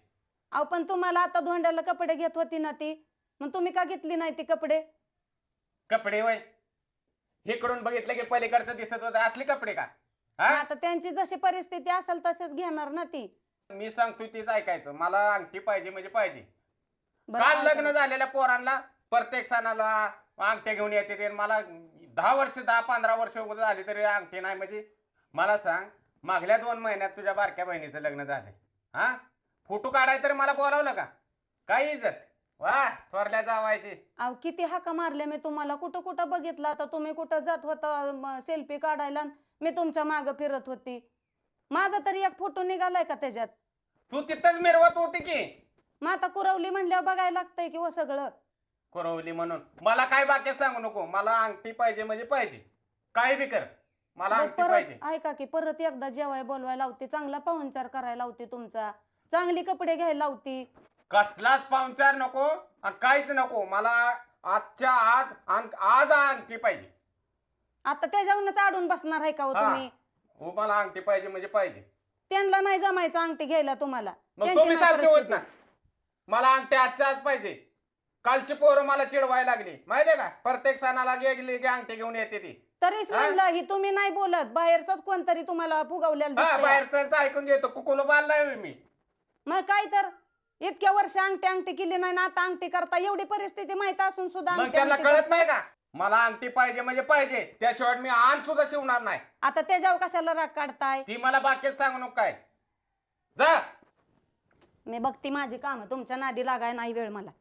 अहो पण तुम्हाला आता धोंड्याला कपडे घेत होती ना ती, मग तुम्ही का घेतली नाही ती कपडे? कपडे वय इकडून बघितलं की पलीकडचं दिसत होतं, असले कपडे का? हा आता त्यांची जशी परिस्थिती असेल तसेच घेणार ना ती. मी सांगतोय तेच ऐकायचं. मला अंगठी पाहिजे म्हणजे पाहिजे. बरं, काल काय लग्न झालेल्या पोरांना प्रत्येक सणाला अंगठ्या घेऊन येते ते. मला 10 वर्ष 10-15 वर्ष झाली तरी अंगठी नाही. म्हणजे मला सांग, मागल्या 2 महिन्यात तुझ्या बारक्या बहिणीचं लग्न झालंय. हा फोटो काढाय तर मला बोलावलं का? काय इज्जत. वा थोरल्या जावायची. अहो किती हाका मारल्या मी तुम्हाला, कुठं कुठं बघितलं. आता तुम्ही कुठं जात होता सेल्फी काढायला, मी तुमच्या मागं फिरत होती. माझा तरी एक फोटो निघालाय का त्याच्यात? तू तिथंच मिरवत होती की. मग आता कुरवली म्हणल्यावर बघायला लागतंय की व सगळं. कुरवली म्हणून मला काय बाकी सांगू नको. मला अंगठी पाहिजे म्हणजे पाहिजे. काय बी कर, मला अंगठी पाहिजे. परत ऐका की, परत एकदा जेवाय बोलवायला लावते, चांगला पाहुणचार करायला लावते तुमचा, चांगली कपडे घ्यायला लावती. कसलाच पाहुणचार नको आणि काहीच नको. मला आजच्या आज अंगठी पाहिजे. आता त्याच्यावरच अडून बसणार आहे का हो तुम्ही? हो मला अंगठी पाहिजे म्हणजे पाहिजे. त्यांना नाही जमायचं अंगठी घ्यायला तुम्हाला. मग त्यांची तुम्ही नाही चालते होत ना. परिस्थिती. मला अंगठी आजच्या आज पाहिजे. कालची पोरं मला चिडवायला लागली माहितीये का. प्रत्येक सणाला गेली की अंगठी घेऊन येते ती. तरीच म्हणलं ही तुम्ही नाही बोलत, बाहेरच कोणतरी तुम्हाला फुगवलेलं दिसतंय. बाहेरचं ऐकून घेतो. कुकुलो बांधलाय मी. मग काय तर इतक्या वर्ष अंगठी केली नाही ना, आता अंगठी करता. एवढी परिस्थिती माहित असून सुद्धा मग त्यांना कळत नाही का. मला अंगठी पाहिजे म्हणजे पाहिजे. त्याशिवाय मी आण सुद्धा शिवणार नाही. आता त्याच्यावर कशाला राग काढताय? ती मला बाकीच सांगू नको काय. जा. मी बघती माझी काम, तुमच्या नादी लागाय नाही वेळ मला.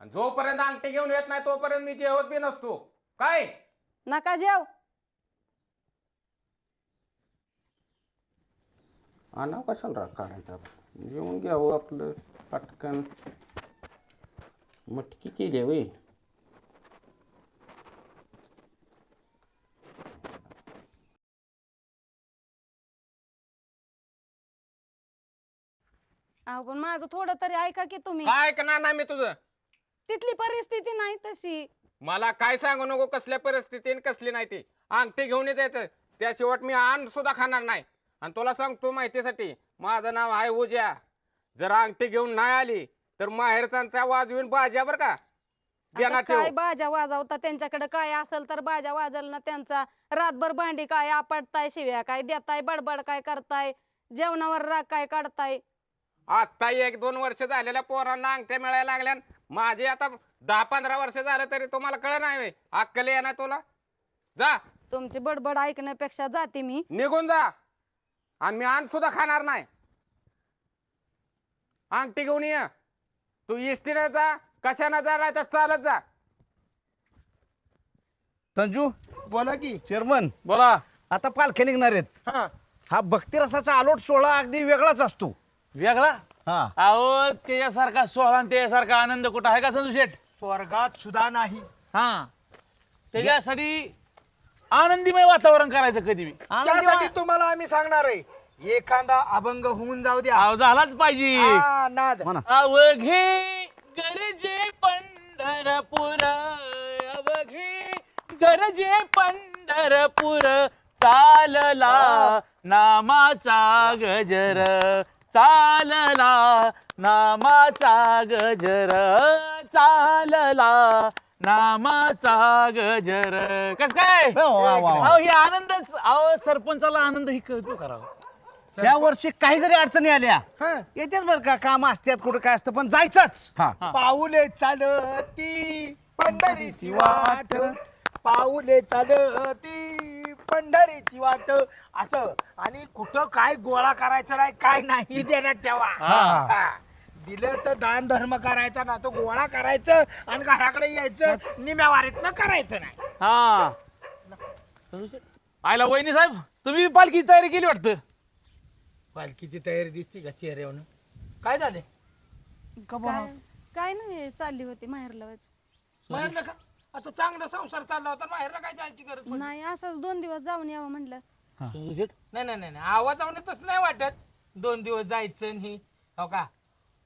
जोपर्यंत अंगठी घेऊन येत नाही तोपर्यंत मी जेवत बी नसतो. काय नका जेव. आणाव कशाला राग काढायचा. जेवून घ्यावं आपलं पटकन. मटकी केली वय. अहो पण माझं थोडं तरी ऐका की तुम्ही. काय ऐकणार नाही मी तुझं. तिथली परिस्थिती नाही तशी. मला काय सांगू नको कसल्या परिस्थिती कसली नाही ती. अंगठी घेऊन येते त्या शेवट मी आण सुद्धा खाणार नाही. आणि तुला सांगतो माहितीसाठी, माझं नाव आहे उज्या. जर अंगठी घेऊन नाही आली तर माहेरचा वाजवीन बाजा बर का. आता काय बाजा वाजवता, त्यांच्याकडे काय असेल तर बाजा वाजल ना त्यांचा. रातभर भांडी काय आपटताय, शिव्या काय देताय, बडबड काय करताय, जेवणावर राग काय काढताय. आता 1-2 वर्ष झालेल्या पोरांना अंगठ्या मिळायला लागल्या. माझे आता 10-15 वर्ष झालं तरी तुम्हाला कळ नाही. अक्कल येणार तुला. जा. तुमची बडबड ऐकण्यापेक्षा जाते मी. निघून जा. आणि मी आण सुद्धा खाणार नाही. अंगठी घेऊन ये. तू इष्टीने जा, कशाने जा, नाही तर चालत जा. संजू बोला की चेअरमन, बोला. आता पालख्या निघणार आहेत. हा भक्तिरसाचा आलोट सोहळा अगदी वेगळाच असतो. वेगळा. हा अहो त्याच्यासारखा सोहळा आणि त्याच्यासारखा आनंद कुठं आहे का संजू शेठ? स्वर्गात सुद्धा नाही. हा त्याच्यासाठी आनंदीमय वातावरण करायचं कधी बी. त्यासाठी तुम्हाला आम्ही सांगणार आहे, एखादा अभंग होऊन जाऊ द्या. अहो झालाच पाहिजे. हा, नाद अवघे गरजे पंढरपूर, अवघे गरजे पंढरपूर, चालला नामाचा गजर, चालला नामाचा गजर, चालला नामाचा गजर. कस काय अहो हे आनंदच. अहो सरपंचाला आनंद ही कळतो करावा. या वर्षी काही जरी अडचणी आल्या येतेच बरं का, काम असतात कुठं काय असतं, पण जायचंच. पाऊले चालती पंढरीची वाट, पाऊले चालती पंढरीची वाट असं. आणि कुठं काय गोळा करायचं नाही, काय नाही देण्यात ठेवा. दिलं तर दान धर्म करायचा ना, तो गोळा करायचं आणि घराकडे यायचं. निम्या वारीत न करायचं नाही. हा आयला वहिनी साहेब तुम्ही पालखीची तयारी केली वाटतं. पालखीची तयारी दिसते का चेहऱ्यावर? काय झाले? काय नाही चालली होती माहेरला माहेरला का? आता चांगला संसार चालला होता, माहेरला काय जायची गरज पडली? नाही असंच 2 दिवस जाऊन यावं म्हणलं. नाही नाही नाही आवाजावणे तसं नाही वाटत. 2 दिवस जायचं आणि ही हो का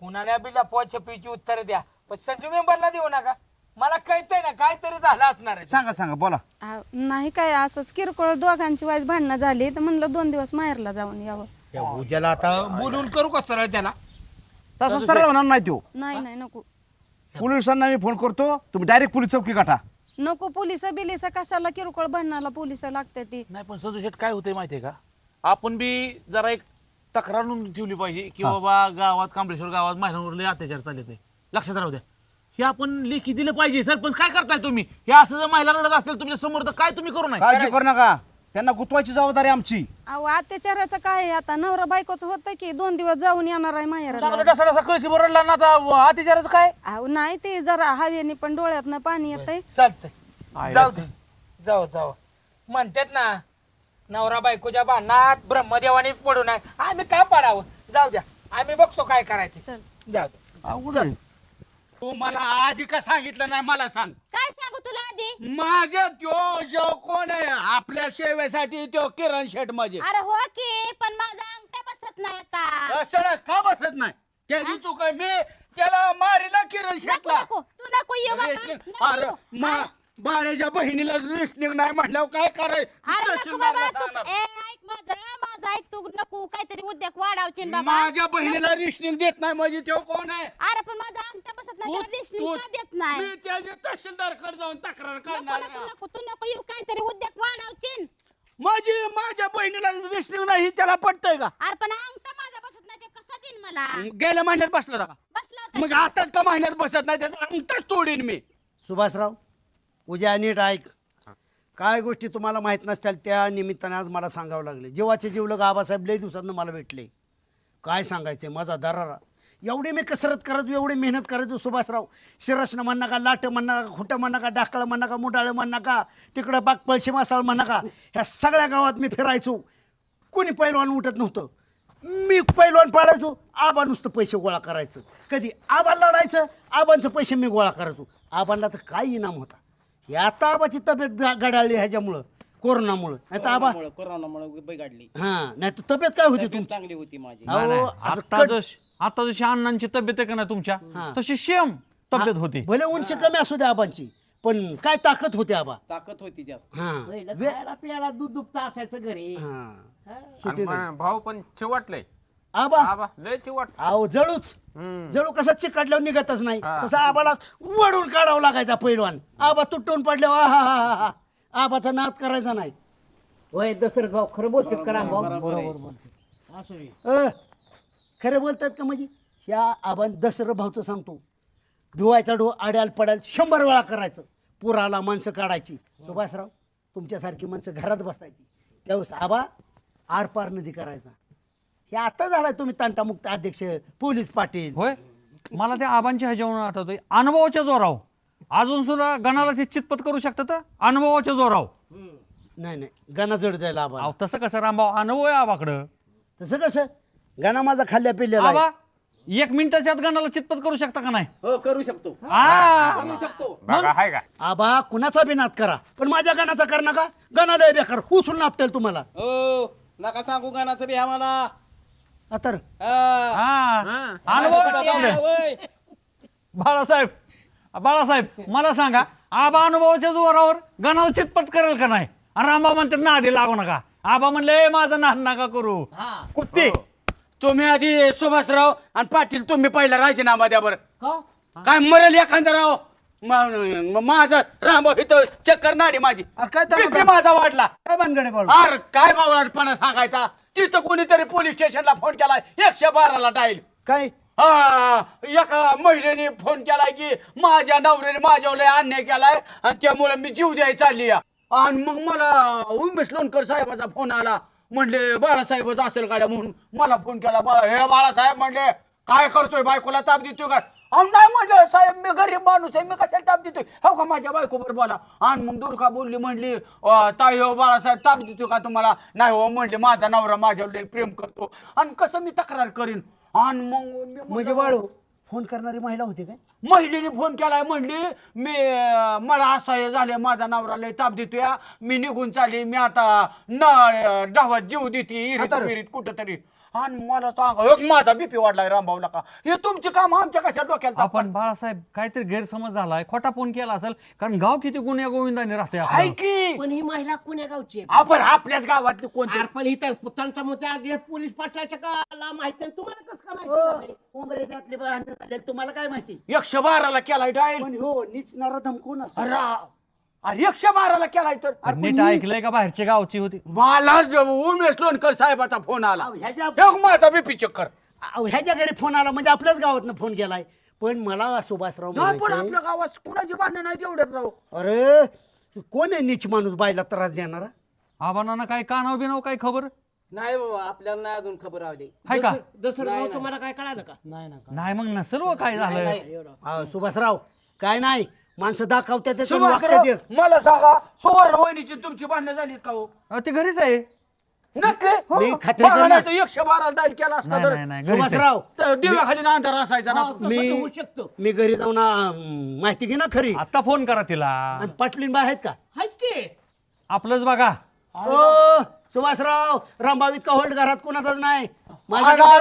कुणाला बिला पोछपीची उत्तर द्या, पण संजू मेंबरला देऊ नका. मला कळतंय ना काहीतरी झालं असणार आहे. सांगा बोला. नाही काय असंच किरकोळ दोघांची वाईज भांडणं झाली तर म्हणलं 2 दिवस माहेरला जाऊन यावं. त्या उद्याला आता बोलून करू का सरळ त्याला? तसं सरळ होणार नाही तो. नाही नको पोलिसांना मी फोन करतो, तुम्ही डायरेक्ट पोलीस चौकी गाठा. नको पोलिस बिलिस कशाला किरकोळ भांडणाला पोलिस लागते ती. नाही पण संतोष शेठ काय होतंय माहितीये का, आपण बी जरा एक तक्रार नोंद ठेवली पाहिजे की बाबा गावात कांबळेश्वर गावात महिलांवर लय अत्याचार चालत आहे. लक्षात राहू द्या, हे आपण लेखी दिलं पाहिजे. सरपंच काय करताय तुम्ही? हे असं जर महिला रडत असेल तुमच्या समोर तर काय तुम्ही करू नये. काळजी करू नका, त्यांना गुतवायची जबाबदारी आमची. अहो अत्याचाराचं काय आहे आता? नवरा बायकोच होतं की 2 दिवस जाऊन येणार आहे माहेरला. चांगलं डसाडसा कळशी बरडला ना, आता अत्याचाराचं काय? अहो नाही ते जरा हवेने पण डोळ्यातनं पाणी येतंय. चालतंय जाऊ दे, जाऊ म्हणतात ना नवरा बायकोच्या भांडणात ब्रह्मदेवाने पडू नये. आम्ही काय पडावं? जाऊ द्या, आम्ही बघतो काय करायचं. चल जाऊ दे. तू मला आधी का सांगितलं नाही मला सांग. काय सांगू तुला आधी? माझ्या जो कोण आहे आपल्या सेवेसाठी तो किरण शेठ माझे. अरे हो की पण माझा अंगठा बसत नाही आता. असं ना का बसत नाही? त्याची चूक आहे. मी त्याला मारीला किरण शेठला. तू नको ये बाबा. अरे बाळ्याच्या बहिणीला रिस्निंग नाही म्हटल्यावर काय करायचं? माझा ऐक तू नको काहीतरी उद्योग वाढावचे बाबा. माझ्या बहिणीला रिस्निंग देत नाही म्हणजे तो कोण आहे? अरे पण माझा अंगठा बसत नाही त्याला रेशनिंग का देत नाही? मी त्याच्या तहसीलदारकडे जाऊन तक्रार करणार. तू नको येऊ काहीतरी उद्योग वाढावचे. माझ्या बहिणीला रिस्निंग नाही त्याला पटतंय का? अरे पण अंगठा माझा बसत नाही ते कसं देईन मला? गेल्या महिन्यात बसला का? बसला होता. मग आताच का महिन्यात बसत नाही त्याचा अंगठाच तोडीन मी. सुभाषराव उद्या नीट ऐक. काय गोष्टी तुम्हाला माहीत नसतील त्या निमित्ताने आज मला सांगावं लागले. जीवाचे जीवलग आबासाहेब लय दिवसांना मला भेटले. काय सांगायचं माझा दरारा. एवढी मी कसरत करायचो, एवढी मेहनत करायचो सुभाषराव. शिरसनं म्हण नका, लाट म्हण नका, खोटं म्हण नका, डाकळं म्हण नका, मुडाळं म्हण नका, तिकडं बाग पळशी मासाळ म्हण नका. ह्या सगळ्या गावात मी फिरायचो. कोणी पैलवान उठत नव्हतं. मी पैलवान पाडायचो. आबा नुसतं पैसे गोळा करायचं. कधी आबा लढायचं, आबांचं पैसे मी गोळा करायचो. आबांना तर काय इनाम होता. हे आता आबाची तब्येत गडाळली ह्याच्यामुळं, कोरोनामुळं. नाही तर आबा कोरोनामुळे बिघडली. हां नाही तर तब्येत काय होती तुमची? चांगली होती माझी. अहो, असं आता जशी अण्णांची तब्येत आहे का नाही तुमच्या, हा. तशी सेम तब्येत होती. भले उंची कमी असू द्या आबांची, पण काय ताकद होती आबा. ताकद होती जास्त. हां प्याला दूध दुभता असायचं घरी. हां भाऊ पण चिवटलंय आबा लय चिवट. अहो जळू कसं चिकाटल्यावर निघतच नाही तसं आबाला वडून काढावं लागायचा पैलवान. आबा तुटून पडल्यावर हा आबाचा नाद करायचा नाही. होय दसरथ भाऊ खरं बोलतात करा भाऊ. खरं बोलतात का? म्हणजे ह्या आबान दसरं भाऊचं सांगतो, धुवायचा डो आड्याल पडाल 100 वेळा करायचं. पुराला माणसं काढायची. सुभाषराव तुमच्यासारखी माणसं घरात बसायची. त्यावेळेस आबा आरपार नदी करायचा. हे आता झालाय तुम्ही तंटामुक्त अध्यक्ष पोलीस पाटील. होय, मला त्या आबांच्या ह्याच्यावरून आठवतोय अनुभवाच्या जोराव अजून सुद्धा गणाला ते चितपत करू शकतात. अनुभवाच्या जोराव. नाही गणा जड जायला आबा. अहो तसं कसं रामभाऊ, अनुभव आहे आबाकडं. तसं कसं गणा माझा खाल्ल्या पिल्लेला आबा 1 मिनिटाच्या आत गणाला चितपत करू शकता का नाही? हो करू शकतो. करू शकतो. बघा हाय का? आबा कुणाचा बी नाद करा पण माझ्या गणाचा कर नका. गणाला बेकार उचलून आपटेल तुम्हाला. हो नका सांगू गाण्याचं बी आम्हाला. आता बाळासाहेब मला सांगा, आबा अनुभवाच्या जोरावर गणाला चितपट करेल का नाही? आणि रामबा म्हणतात ना आधी लागू नका. आबा म्हणले माझं नाद नका करू. कुस्ती तुम्ही आधी सुभाषराव आणि पाटील तुम्ही पहिला राजीनामा द्या बरं. काय मरेल एखादा राव. माझा राम इथं चक्कर नाडी माझी. काय माझा वाटला. काय भानगडे बाळू? अरे काय बावळटपणा सांगायचा. तिथं कोणीतरी पोलीस स्टेशनला फोन केलाय 112ला डायल. काय एका महिलेने फोन केलाय की माझ्या नवऱ्याने माझ्यावर लय अन्याय केलाय आणि त्यामुळे मी जीव द्यायला चालली. आणि मग मला उमेश लोणकर साहेबाचा फोन आला. म्हणले बाळासाहेबच असेल गाड्या म्हणून मला फोन केला. हे बाळासाहेब म्हणले काय करतोय, बायकोला ताप देतोय का? अहो नाही म्हटलं साहेब मी गरीब माणूस आहे मी कशाला ताप देतोय हो का माझ्या बायकोबर बोला आणि मग दुर्गा बोलली म्हणली ताई हो बाळासाहेब ताप देतोय का तुम्हाला नाही हो म्हणले माझा नवरा माझ्यावर लय प्रेम करतो आणि कसं मी तक्रार करीन आणि मग मी म्हणजे बाळू फोन करणारी महिला होती काय? महिलेने फोन केलाय म्हणली मला असहाय्य झाले माझा नवरा लय ताप देतोय मी निघून चालली मी आता डावात जीव देते इरीत कुठं तरी आणि मला सांगा एक माझा बीपी वाढलाय रामभाऊला का हे तुमचे काम आमच्या कशा डोक्याला आपण बाळासाहेब काहीतरी गैरसमज झालाय खोटा फोन केला असेल कारण गाव किती गुन्ह्या गोविंदाने राहते आहे की पण ही महिला कुण्या गावची आहे? आपण आपल्याच गावातली कोणती अरे पण इथं पुतळचा मुद्दा पोलीस पाटलाच्या काला माहिती आहे, तुम्हाला कसं काय माहिती? उमरेच्यातले भांडण झाले तुम्हाला काय माहिती? 112ला केलाय डायल पण हो निचणारा धमकून असं अरे 112ला केलाय तर नीट ऐकलंय का बाहेरच्या गावची होती? मला उमेश लोणकर साहेबाचा फोन आला ह्याच्या एक माझा बीपी चेक कर ह्याच्या घरी फोन आला म्हणजे आपल्याच गावातनं फोन केलाय पण मला सुभाषराव नाही पण म्हणायचे, आपल्या गावात कुणाची भांडण नाही तेवढ्यात राव अरे कोण आहे नीच माणूस बायला त्रास देणारा? आबांना काय कानाव बिनाव काय खबर नाही बाबा आपल्याला नाही अजून खबर आली. आहे का? दसरा तुम्हाला काय कळालं का? नाही मग नसेल हो काय झालं. सुभाषराव काय नाही माणसं दाखवतात ते सुभाषराव, वागतात एक. मला सांगा सुवर्ण वहिनीची तुमची भांडणं झालीत का हो ते घरीच आहे. नक्की मी खात्री करणार. 112 डायल केला असता तर नाही घरीच आहे. सुभाषराव दिव्याखाली अंधार असायचा ना मी घरी जाऊन माहिती घे ना खरी आता फोन करा तिला. आणि पाटलीन बाय आहेत का? आहेच की. आपलंच बघा. ओ सुभाषराव रामभावीत का होल्ड घरात कोणाचाच नाही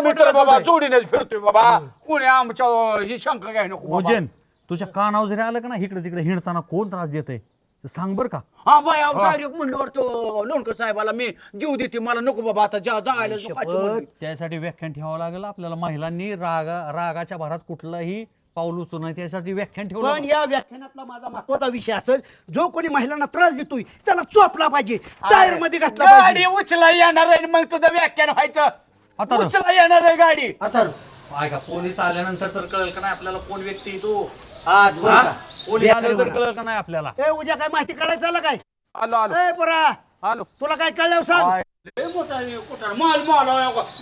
मित्र बाबा जोडीनेच फिरतोय बाबा कोणी आमच्या ही शंका घ्याय नको बाबा. ओजन तुझ्या कानावर जरी आलं का ना इकडे तिकडे हिंडताना कोण त्रास देत आहे सांग बर का. हा बाय डायरेक्ट म्हणल्यावर तो लोणकर साहेबाला मी जीव देते मला नको बाबा आता जायला दुखाची म्हणली. त्यासाठी व्याख्यान ठेवावं लागेल आपल्याला. महिलांनी रागाच्या भरात कुठलाही पाऊल उचलू नये त्यासाठी व्याख्यान ठेवलं. पण या व्याख्यानातला माझा महत्वाचा विषय असेल जो कोणी महिलांना त्रास देतोय त्याला चोपला पाहिजे टायर मध्ये घातला गाडी पाहिजे. उचला येणार आहे मग तुझं व्याख्यान व्हायचं आता उचला येणार आहे गाडी आता का पोलीस आल्यानंतर तर कळेल का नाही आपल्याला कोण व्यक्ती तो. आज बरं का? पोलीस आले तर कळेल का नाही आपल्याला. ए उद्या काय माहिती काढायचं आलं काय? आलो आलो ए पोरा आलो तुला काय कळलं सांग. लय मोठा आहे, कुठं माल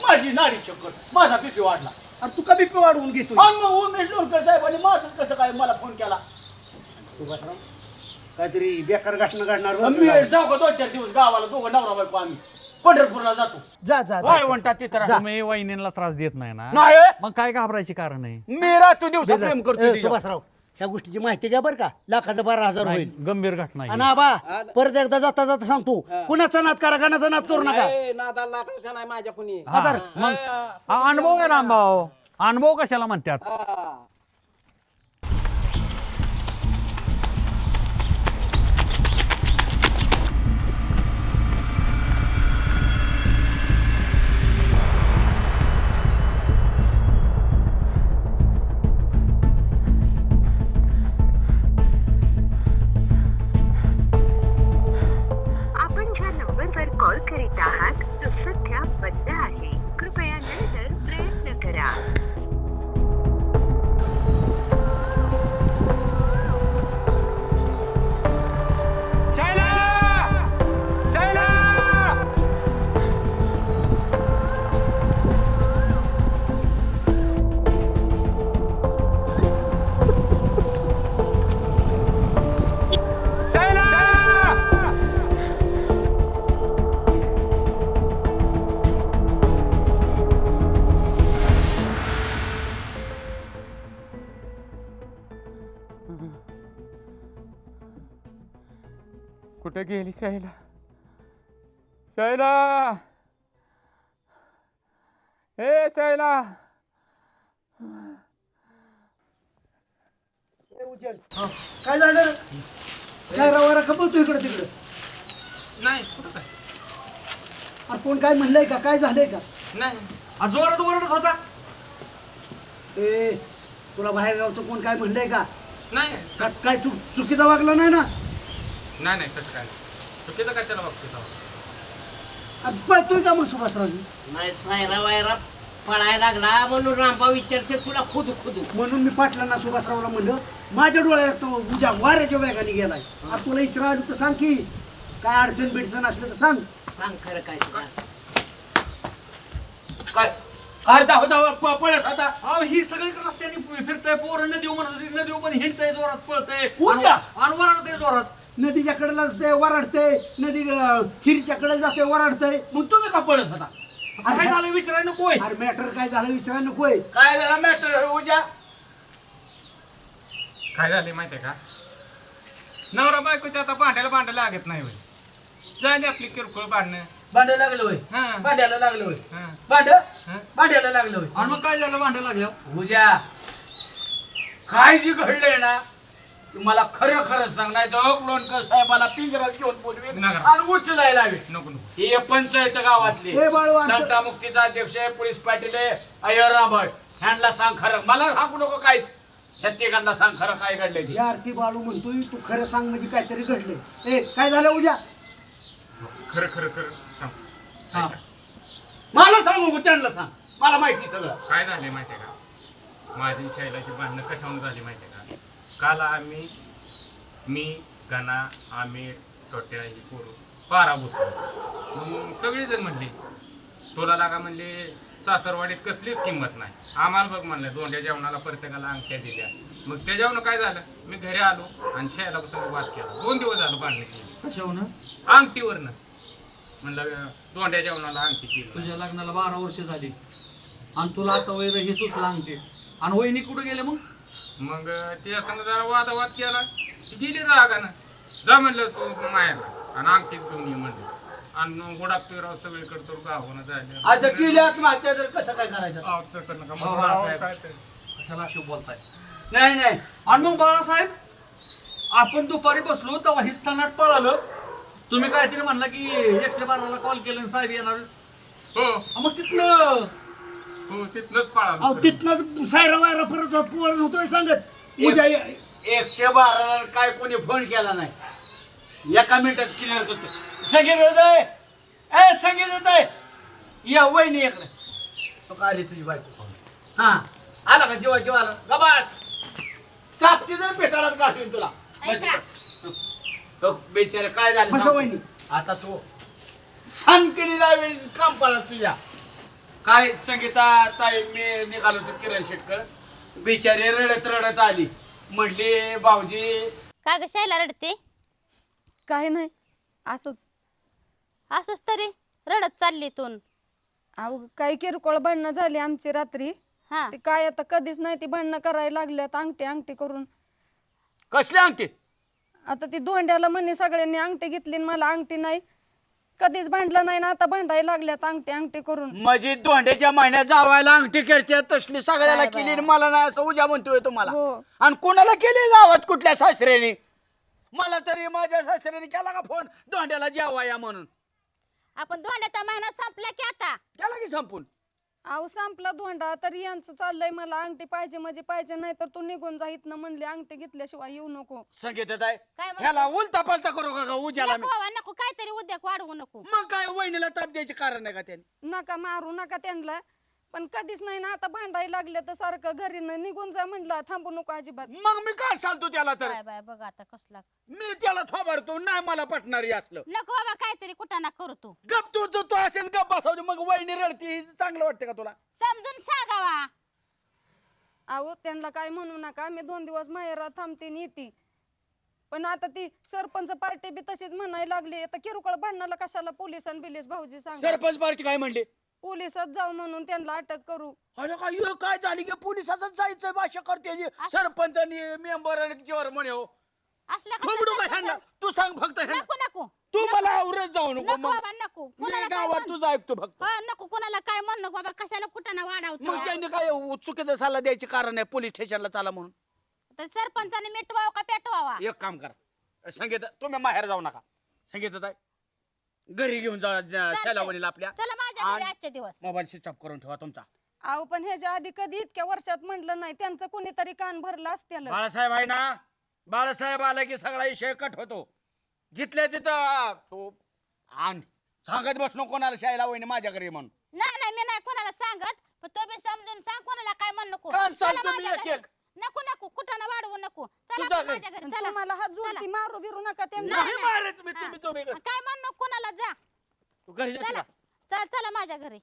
माझी नाडी चक्कर माझा बीपी वाढला आणि तू का बीपी वाढवून घेतो? आणि मग उमेश लोणकर साहेबांनी माझंच कसं काय मला फोन केला सुभाषराव काहीतरी बेकार घटना घडणार मी जाऊ का 2-4 दिवस गावाला दोघं नवरा बायको आम्ही पंढरपूरला जातो जा जा जा. वाळवंटात तिथं तुम्ही वहिनीला त्रास देत नाही ना नाही मग काय घाबरायची कारण आहे. मी रात्री दिवसा प्रेम करतो ए, तिच्या. सुभाषराव ह्या गोष्टीची माहिती घ्या बरं का 1,12,000 नाही, होईल. गंभीर घटना आहे. आणि आबा परत एकदा जाता जाता सांगतो कुणाचा नाद करा गाण्याचा नाद करू नका. नादाला लागायचं नाही माझ्या कुणी. हा, मग हा अनुभव आहे रामभाऊ. अनुभव कशाला म्हणतात. आपण ज्या नंबरवर कॉल करीत आहात तो सध्या बंद आहे. कृपया नंतर प्रयत्न करा. कुठे गेली शैला शैला हे शैला काय झालं सायरावारा खपवतो इकडे तिकडे. नाही कुठं काय अरे कोण काय म्हणलंय का काय झालंय का? नाही जोरात ओरडत होता. ए तुला बाहेर गावचं कोण काय म्हणलंय का? नाही काय तू चुकीचा वागला नाही ना? नाही कसं काय चुकीचं काय त्याला बघतो तू का मग सुभाषराव नाही सायरा वायरा पळायला लागला म्हणून रामभाऊ विचारते तुला खुदू म्हणून मी पाटलांना सुभाषरावला म्हणलं माझ्या डोळ्यात तो उद्या वाऱ्याच्या वेगाने गेलाय. आता तुला इच्छा आली तर सांग की काय अडचण बिडचण असलं तर सांग. सांग खरं काय काय काय धाव धाव पळत आता अहो ही सगळी रस्त्याने फिरतय पोरं नदी म्हणत नदी पण हिंडतय जोरात पळतय उद्या. आणि वरडतय जोरात. नदीच्या कडेला जाते वराडतंय, नदी खिरीच्या कडेला जाते वराडतंय. मग तुम्ही का पळत होता? आता काय झालं विचारायला नकोय. अरे मॅटर काय झालं विचारायला नकोय. काय झालं मॅटर उद्या? काय झाले माहितीये का, नवरा बायकोच्या आता भांड्याला लागत नाही होय. झाली आपली किरकोळ भांडणं. भांड्या लागलं होय, हा. भांड्याला लागलं होय, हा. भांड्याला लागलं होय. आणि मग काय झालं भांडं लागलं. उद्या काय जी घडलंय ना तुम्हाला खरं खरं सांग, नाही तर लोणकर साहेबाला पिंजरा घेऊन बोलवे नका. आणि उचलायला लावे. नको हे पंचायत गावातले हे बाळू, जनता मुक्तीचा अध्यक्ष आहे, पोलीस पाटील आहे, अय्यराबाई ह्यांना सांग खरं, मला सांगू नको काहीच. ह्या तिघांना सांग खरं काय घडलंय ते. या आरती बाळू म्हणतोय तू खरं सांग म्हणजे काहीतरी घडलंय. ए काय झालं उद्या? खरं खरं खरं सांग. हा. मला सांगू त्यांना सांग, मला माहिती सगळं. काय झाले माहितीये का, माझी शैलाची भांडणं कशावरून झाली माहितीये का, काल मी गणा आमिर छोट्या ही पोरं पारा बसलो. मग सगळेजण म्हणले तुला लागा म्हणले सासरवाडीत कसलीच किंमत नाही, आम्हाला बघ म्हणलं दोंड्या जेवणाला प्रत्येकाला अंगठ्या दिल्या. मग त्या जेवण काय झालं, मी घरी आलो आणि शैला बसून वाद केला. 2 दिवस झालं भांडणं केली कशावरून. अंगठीवरनं. म्हणलं दोंड्या जेवणाला अंगठी केली. तुझ्या लग्नाला 12 वर्ष झाली आणि तुला आता वैर हे सुचलं अंगठी. आणि वहिनी कुठे गेले मग. मग त्या संग जरा वादावाद केला, ती गेली रागानं. जा म्हणलं तू मायाला आणि अंगठीच घेऊन ये म्हणलं. आणि गोडापतोय राव सगळीकडे तर गावानं झालं. आता केली आत्महत्या तर कसं काय करायचं? तसं नका हो, म्हणू. बाळासाहेब. काय ते? कशाला अशुभ बोलताय. नाही नाही आणि मग बाळासाहेब आपण दुपारी बसलो तेव्हा हे सणात पळालं. तुम्ही काहीतरी म्हणला की 112ला कॉल केलं आणि साहेब येणार. हो मग तिथनं हो तिथनंच पळालो. अहो तिथनं सायरा वायरा परत पोर नव्हतोय सांगत उद्या 112 काय कोणी फोन केला नाही, एका मिनिटात क्लिअर करतो. संगीत होत आहे, संगीत होत आहे, या वहिनी इकडे. तो काय आली तुझी बायको. हा आला का जेव्हा जेव्हा आला गबास सापटी जर भेटाळात गाठून तुला. तो बेचारे काय झालं बसा सांग. वहिनी. आता तू सांग केली लावेल काम पाला तुझ्या. काय संगीता ताई मी निघालो होतो किरण शेटकर, बिचारी रडत रडत आली. म्हटली भाऊजी काय ग शायला रडते. काय नाही असंच तरी रडत चालली तून. अहो काही किरकोळ भांडणं झाली आमची रात्री. हा ते काय आता कधीच नाही ती भांडणं करायला लागल्यात अंगठी करून. कसले अंगठी? आता ती दोंड्याला म्हणे सगळ्यांनी अंगठी घेतली आणि मला अंगठी नाही. कधीच भांडलं नाही ना आता भांडायला लागल्यात अंगठी करून. म्हणजे दोंड्याच्या महिन्यात जावायला अंगठी करते तसली सगळ्याला काय केली बाया. आणि मला नाही असं उद्या म्हणतोय तुम्हाला. हो. आणि कोणाला केली गावात कुठल्या सासऱ्याने? मला तरी माझ्या सासऱ्याने केला का फोन दोंड्याला जेवाया म्हणून? आपण दोंड्याचा महिना संपला की आता. केला की संपून? अहो संपला धोंडा तरी यांचं चाललंय मला अंगठी पाहिजे म्हणजे पाहिजे, नाही तर तू निघून जा इथनं म्हणले अंगठी घेतल्याशिवाय येऊ नको. संगीत आहे काय म्हणते? ह्याला उलता पालता करू का उद्याला मी? नको बाबा, नको काहीतरी उद्योग वाढवू नको. मग काय वहिनीला ताप द्यायचे कारण नाही का त्याने? नका मारू नका त्यांना, पण कधीच नाही ना आता भांडायला लागले तर सारखं घरी निघून जा म्हणलं थांबू नको अजिबात. मग मी काय सांगतो त्याला तर? काय बाय बघ आता कसला. मी त्याला थोबाडतो नाही मला पटणारी असलं. नको बाबा काहीतरी कुठं ना करू तू. गप तू असेल गप बसवतो मग वहिनी रडती चांगलं वाटतं का तुला? समजून सांगावा. अहो त्यांना काय म्हणू नका, मी 2 दिवस माहेरात थांबते आणि येते. पण आता ती सरपंच पार्टी बी तशीच म्हणायला लागली. आता किरकोळ भांडणाला कशाला पोलीस आणि बिलीस भाऊजी सांगा. सरपंच पार्टी काय म्हणले? पोलिसात जाऊ म्हणून त्यांना अटक करू. अरे काय झाली की पोलिसाचं जायचं भाषा करते सरपंच मेंबर जेवर म्हणे हो. असल्या थोबडू काय ह्यांना? तू सांग फक्त ह्यांना. नको नको तू मला आवरत जाऊ नको. नको मग बाबा नको. मी कुणाला काय गावात म्हण- तुझं ऐकतो फक्त. हा, नको कुणाला काय म्हण नको बाबा, कशाला कुठं ना वाढवतो. मग त्यांनी काय चुकीचा सल्ला द्यायचे कारण आहे पोलीस स्टेशनला चाला म्हणून? तर सरपंचाने मिटवावं का पेटवावा? एक काम करा संगीत, तुम्ही माहेर जाऊ नका. संगीत घरी घेऊन जा शेलावणीला आपल्या. चला माझ्या घरी आजचे दिवस. मोबाईल स्विच ऑफ करून ठेवा तुमचा. अहो पण ह्याच्या आधी कधी इतक्या वर्षात म्हटलं नाही, त्यांचं कोणीतरी कान भरला असतील. बाळासाहेब आहे ना, बाळासाहेब आला की सगळा विषय कट होतो. जिथल्या तिथं तो आण सांगत बसणं कोणाला शाळेला वहिनी माझ्या घरी म्हणून. नाही नाही मी नाही कोणाला सांगत, पण तो बी समजून सांग कोणाला काय म्हण नको. कान चला सांगतो मी माझ्या एक घरी. एक. नको नको कुठं ना वाढवू नको. चला तुझा आपण घरी. माझ्या घरी चला. मला हात जोडती मारू बिरू नका त्यांना. नाही मारत मी तुम्ही काय म्हण नको कोणाला. जा तू घरी जा चला तिला. चला चला माझ्या घरी.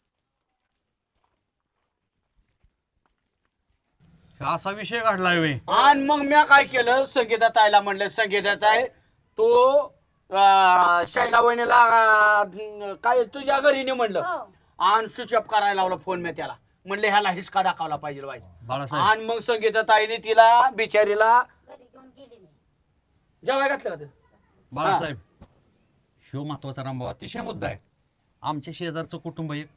असा विषय घडलाय वे. आणि मग मी काय केलं, संगीता ताईला म्हणलं, संगीता ताई तो शैला वहिनीला काय तुझ्या घरी ने म्हणलं, आणि स्विच ऑफ करायला लावला फोन मी त्याला. म्हणले ह्याला हिसका दाखवला पाहिजे बाळासाहेब. आणि मग संगीता ताईने तिला बिचारीला जेवाय घातलं का? बाळासाहेब, ह्यो महत्वाचा रामभाऊ अतिशय मुद्दा आहे. आमच्या शेजारचं कुटुंब एक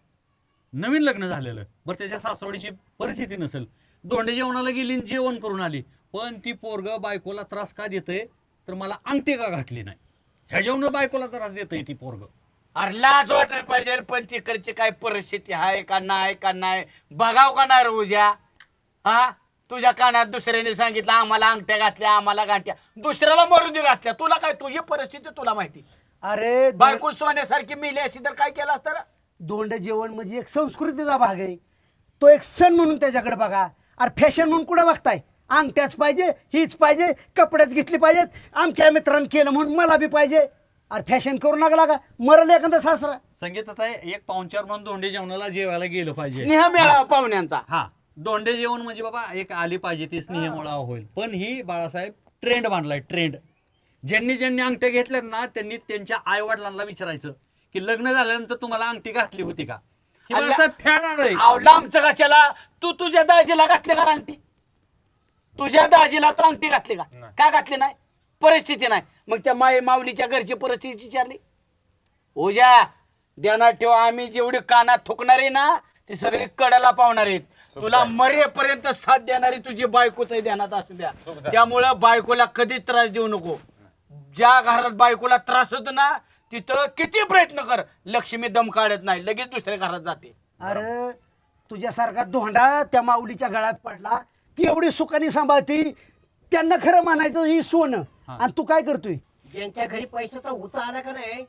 नवीन लग्न झालेलं, बरं त्याच्या सासवडीची परिस्थिती नसेल, दोंडे जेवणाला गेली आणि जेवण करून आली, पण ती पोरग बायकोला त्रास का देतय तर मला अंगठी का घातली नाही, ह्या जेवण बायकोला त्रास देतय ती पोरग. अरे लाज वाटायला पाहिजे, पण तिकडची काय परिस्थिती आहे का नाही बघाव का नाही रोज्या. हा तुझ्या कानात दुसऱ्याने सांगितलं आम्हाला अंगठ्या घातल्या, आम्हाला गांठ्या, दुसऱ्याला मरुदी घातल्या, तुला काय तुझी परिस्थिती तुला माहिती. अरे बायको सोन्यासारखी मिली अशी तर काय केलं असतं रे? दोंड जेवण म्हणजे एक संस्कृतीचा भाग आहे, तो एक सण म्हणून त्याच्याकडे बघा. अरे फॅशन म्हणून कुठं बघताय? अंगठ्याच पाहिजे, हीच पाहिजे, कपडेच घेतली पाहिजेत, आमच्या मित्रांनी केलं म्हणून मला बी पाहिजे. अरे फॅशन करू नका का, मरल एखादा सासरा. संगीत आता एक पाहुणचार म्हणून दोंडे जेवणाला जेवायला गेलं पाहिजे, स्नेह मेळावा पाहुण्यांचा. हा दोंडे जेवण म्हणजे बाबा एक आली पाहिजे, ती स्नेहमुळे होईल. पण ही बाळासाहेब ट्रेंड बांधलाय, ट्रेंड. ज्यांनी अंगठ्या घेतल्यात ना त्यांनी त्यांच्या आई वडिलांना विचारायचं की लग्न झाल्यानंतर तुम्हाला अंगठी घातली होती का. ही बाळासाहेब फॅड आहे. लांबचं कशाला, तू तुझ्या दाजीला घातली का अंगठी? तुझ्या दाजीला तर अंगठी घातली का घातली नाही? परिस्थिती नाही. मग त्या माऊलीच्या घरची परिस्थिती विचारली. ओझ्या ध्यानात ठेव, आम्ही जेवढी कानात थुकणार आहे ना ती सगळी कडाला पावणार आहेत. तुला मरेपर्यंत साथ देणारी तुझी बायकोच ध्यानात असू द्या. त्यामुळं बायकोला कधीच त्रास देऊ नको. ज्या घरात बायकोला त्रास होतो ना तिथं किती प्रयत्न कर, लक्ष्मी दम काढत नाही, लगेच दुसऱ्या घरात जाते. अरे तुझ्यासारखा धोंडा त्या माऊलीच्या गळ्यात पडला, ती एवढी सुखाने सांभाळती, त्यांना खरं म्हणायचं ही सोनं, आणि तू काय करतोय? ज्यांच्या घरी पैशाचा उता आला का नाही,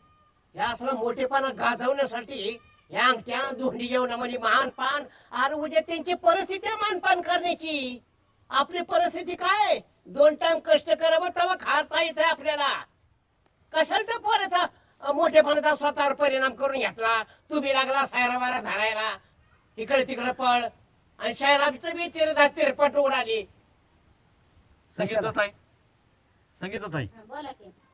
या असला मोठेपणा गाजवण्यासाठी या अंगठ्या दोंडी जेवणामध्ये मानपान, आणि उद्या त्यांची परिस्थिती आहे मानपान करण्याची. आपली परिस्थिती काय, 2 टाइम कष्ट करावं तेव्हा खाता येत आपल्याला. कशाचा पोराचा मोठेपणाचा स्वतःवर परिणाम करून घेतला. तू बी लागला सायरा बारा धरायला, इकडे तिकडे पळ, आणि शहराचं बी तिरपट उडाली. संगीताताई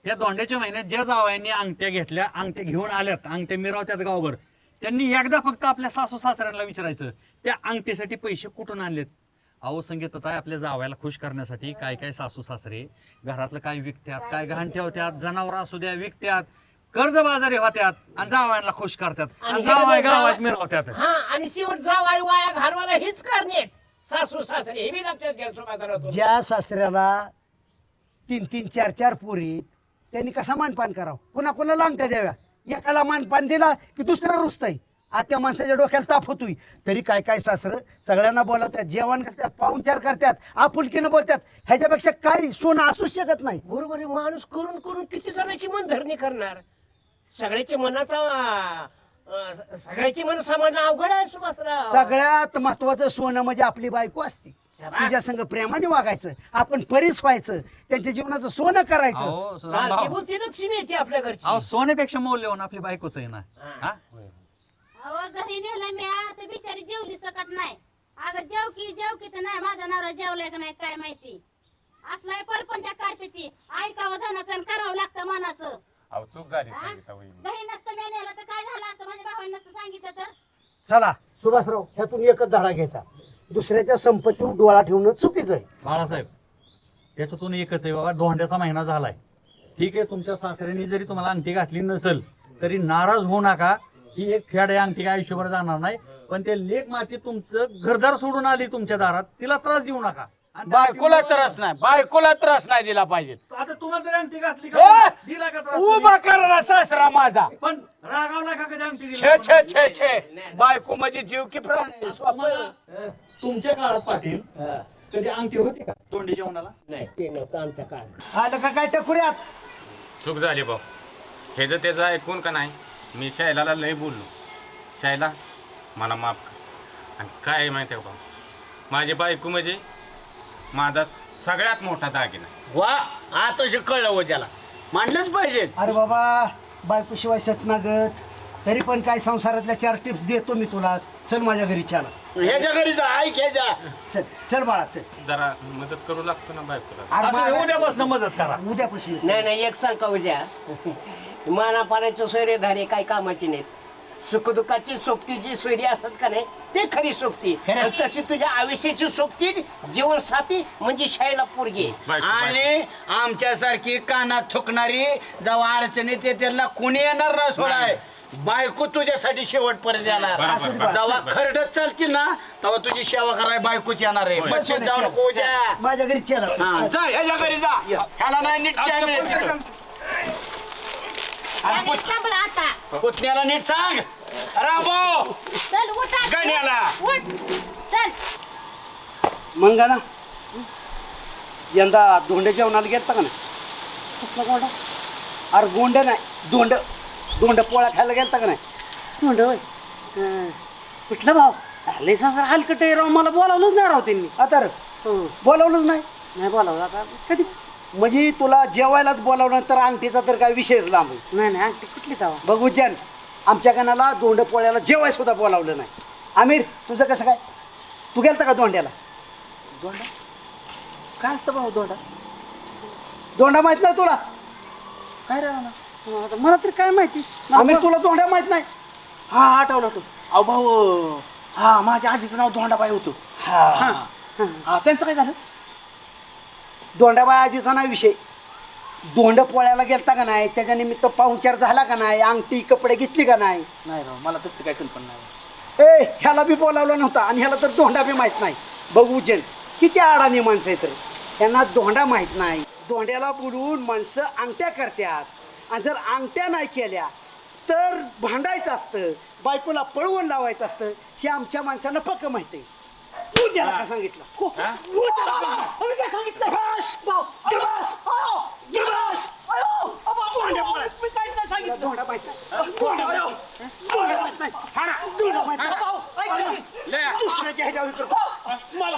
या दोंड्याच्या महिन्यात ज्या जावयांनी अंगठ्या घेतल्या, अंगठ्या घेऊन आल्यात, अंगठ्या मिरवत्यात गावभर, त्यांनी एकदा फक्त आपल्या सासू सासऱ्यांना विचारायचं त्या अंगठीसाठी पैसे कुठून आणलेत. अहो संगीताताई, आपल्या जावयाला खुश करण्यासाठी काय काय सासू सासरे घरातलं काय विकत्यात, काय घाण ठेवत्यात, जनावर असू द्या विकत्यात, कर्जबाजारी होत्यात, आणि जावयांना खुश करतात, आणि जावय गावात मिरवत्यात. हा, आणि शेवट जावाई वाया घालवायला हीच करणे सासू सासरे, हे बी लक्षात घ्या. सुभाषराव, ज्या सासऱ्याला 3-3, 4-4 पोरी, त्यांनी कसा मानपान करावं, पुन्हा कोणाला अंगठ्या द्याव्या? एकाला मानपान दिला की दुसरा रुसताय. आता त्या माणसाच्या डोक्याला ताप होतोय. तरी काय काय सासरं सगळ्यांना बोलवतात, जेवण करतात, पाहुणचार करतात, आपुलकीनं बोलतात. ह्याच्यापेक्षा काही सोनं असूच शकत नाही. बरोबर आहे. माणूस करून करून किती जणांची मन धरणी करणार? सगळ्याची मन समाजला अवघड आहे सुभाषराव. सगळ्यात महत्वाचं सोनं म्हणजे आपली बायको असते. तिच्या संग प्रेमाने वागायचं, आपण परीस व्हायचं, त्यांच्या जीवनाचं सोनं करायचं. चालती बोलती लक्ष्मी येते आपल्या घरची. अहो सोन्यापेक्षा मौल्यवान आपली बायकोच आहे ना. अहो घरी नेलं मी आता बिचारी जेवली सकट नाही. अगं जेव की तर नाही, माझा नवरा जेवलाय का नाही काय माहिती. असलाय परपंच करते ती, ऐकावं जाण्याचं करावं लागतं मनाचं. अहो चूक झाली संगीता वहिनी. घरी नसतं मी नेलं तर काय झालं असतं, माझ्या भावाने नसतं सांगितलं तर. चला सुभाषराव, ह्यातून एकच धडा घ्यायचा, दुसऱ्याच्या संपत्तीवर डोळा ठेवणं चुकीचं आहे. बाळासाहेब, त्याच्यातून एकच आहे बाबा, दोंड्याचा महिना झालाय. ठीक आहे, तुमच्या सासऱ्यांनी जरी तुम्हाला अंगठी घातली नसेल तरी नाराज होऊ नका. ही एक फॅड आहे, अंगठी काय आयुष्यभर जाणार नाही. पण ते लेक माती तुमचं घरदार सोडून आली तुमच्या दारात, तिला त्रास देऊ नका. बायकोला त्रास नाही दिला पाहिजे. आता तुम्हाला तरी अंगठी घातली का, दिला का त्रास? उभा करा सासरा माझा, पण रागावला का कधी अंगठी दिली? छे छे छे छे, बायको म्हणजे जीव की प्राण. तुमच्या काळात पाटील कधी अंगठी होती का तोंडी जेवणाला? नाही, ते नव्हतं आमच्या काळात. आलं का काय टकुऱ्यात? चूक झाली भाऊ. हे जर त्याचं ऐकून का नाही, मी शैलाला लय बोललो. शैला मला माफ कर. आणि काय आहे माहिती आहे का, माझी बायको म्हणजे माझा सगळ्यात मोठा दागिना. वा, आता कळलं वजाला, मांडलंच पाहिजे. अरे बाबा, बायको शिवाय सतनागत. तरी पण काय संसारातल्या 4 टिप्स देतो मी तुला, चल माझ्या घरी चला. ह्याच्या घरी जा, ऐक ह्याच्या. चल चल बाळा चल. जरा मदत करू लागतो ना बायकोला. अरे असं उद्यापासून मदत करा. उद्यापासून नाही नाही एक सांग का उद्या माना पाण्याचं सोयरेधारे काही कामाची नाहीत. सुखदुःखाची सोबती जी सोयरी असतात का नाही ते खरी सोबती. आणि तशी तुझ्या आयुष्याची सोबती जीवनसाथी म्हणजे शाळेला पोरगी. आणि आमच्यासारखी कानात थुकणारी जेव्हा अडचणीत येते त्यांना कोणी येणार ना सोडाय. बायको तुझ्यासाठी शेवटपर्यंत येणार. जेव्हा खरडत चालतील ना तेव्हा तुझी सेवा कराय बायकोच येणार आहे. पश्चिम जाऊ नको उद्या. माझ्या घरी चला. हा, जा ह्याच्या घरी जा. ह्याला नाही नीट चहा मिळेल तिथं. आता पुतण्याला नीट सांग. राबो चल उठ आता. गण्याला. उठ चल. मंगा ना यंदा धोंडे जेवणाला गेलता का नाही? कुठला गोंडा? अरे गोंड नाही धोंड. धोंड पोळ्या खायला गेलता का नाही? धोंड होय. कुठलं भाव? लय सासरा हलकट आहे राव. मला बोलावलंच नाही राव त्यांनी. आता बोलावलंच नाही बोलावलं आता कधी. म्हणजे तुला जेवायलाच बोलावलं तर अंगठीचा तर काय विषयच लांब. नाही नाही अंगठी कुठली तवा बघू जन. आमच्या कानाला धोंड पोळ्याला जेवाय सुद्धा बोलावलं नाही. आमिर तुझं कसं काय? तू गेलता का धोंड्याला? धोंडा काय असतं भाऊ धोंडा? धोंडा माहित नाही तुला? काय राहणार मला तरी काय माहिती. आमिर तुला धोंडा माहित नाही? हा आठवलं तू. अहो भाऊ हा माझ्या आजीचं नाव धोंडाबाई होतं. हा त्यांचं काय झालं? धोंडाबाई आजीचा नाही विषय. धोंड पोळ्याला गेलता का नाही त्याच्या निमित्त पाहुणचार झाला का नाही? अंगठी कपडे घेतली का नाही? नाही राव मला तसं काय कल्पना नाही. ह्याला बी बोलावलं नव्हता आणि ह्याला तर धोंडा बी माहित नाही. बघू जन किती अडाणी माणसं आहेत. त्यांना धोंडा माहित नाही. धोंड्याला बोलून माणसं अंगठ्या करतात आणि जर अंगठ्या नाही केल्या तर भांडायचं असतं. बायकोला पळवून लावायचं असतं. हे आमच्या माणसांना पक्क माहिती आहे. तू ज्याला काय सांगितलं? आम्ही काय सांगितलं? मी काहीच नाही सांगितलं. धोंडा माहित नाही. धोंडा माहित नाही. धोंडा माहित नाही. दुसऱ्याच्या ह्याच्यावर करू. मला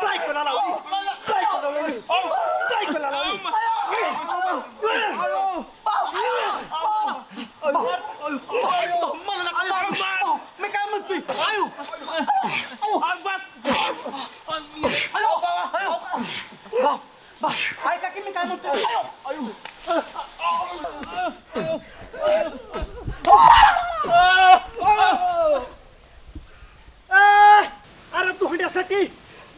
बायकोला लावली. बायकोला लावली. बायकोला लावली. मी काय म्हणतोय? ऐका की मी काय म्हणतोय? अरे धोंड्यासाठी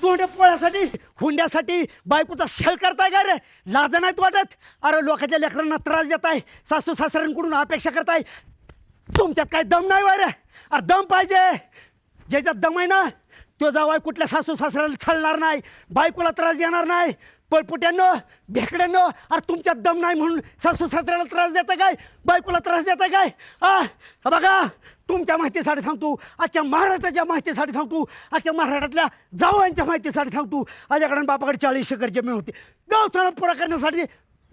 धोंड्या पोळ्यासाठी हुंड्यासाठी बायकोचा छळ करताय का रे? लाज नाहीत वाटत? अरे लोकांच्या लेकरांना त्रास देताय. सासू सासऱ्यांकडून अपेक्षा करताय. तुमच्यात काय दम नाही वा रे? अरे दम पाहिजे. ज्याच्यात दम आहे ना तो जावाय कुठल्या सासू सासऱ्याला छळणार नाही. बायकोला त्रास देणार नाही. पळपुट्यांनो भेकड्यांनो अरे तुमच्यात दम नाही म्हणून सासू सासऱ्याला त्रास देता काय? बायकोला त्रास देता काय? बघा तुमच्या माहितीसाठी सांगतो. अख्ख्या महाराष्ट्राच्या माहितीसाठी सांगतो. अख्ख्या महाराष्ट्रातल्या जावयांच्या माहितीसाठी सांगतो. माझ्याकडे बापाकडे 40 एकर जमीन होती. गावचाला पुरा करण्यासाठी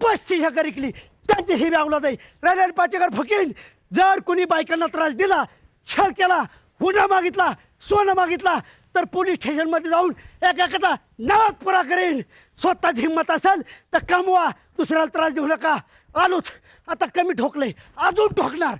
35 एकर विकली. त्यांची ही व्यावला जाईल. राहिलेले 5 एकर फकीन. जर कोणी बायकांना त्रास दिला छळ केला हुंडा मागितला सोनं मागितला तर पोलीस स्टेशनमध्ये जाऊन एकाचा नावात पुरा करेन. स्वतःची हिंमत असेल तर कमवा. दुसऱ्याला त्रास देऊ नका. आलोच आता कमी ठोकलंय अजून ठोकणार.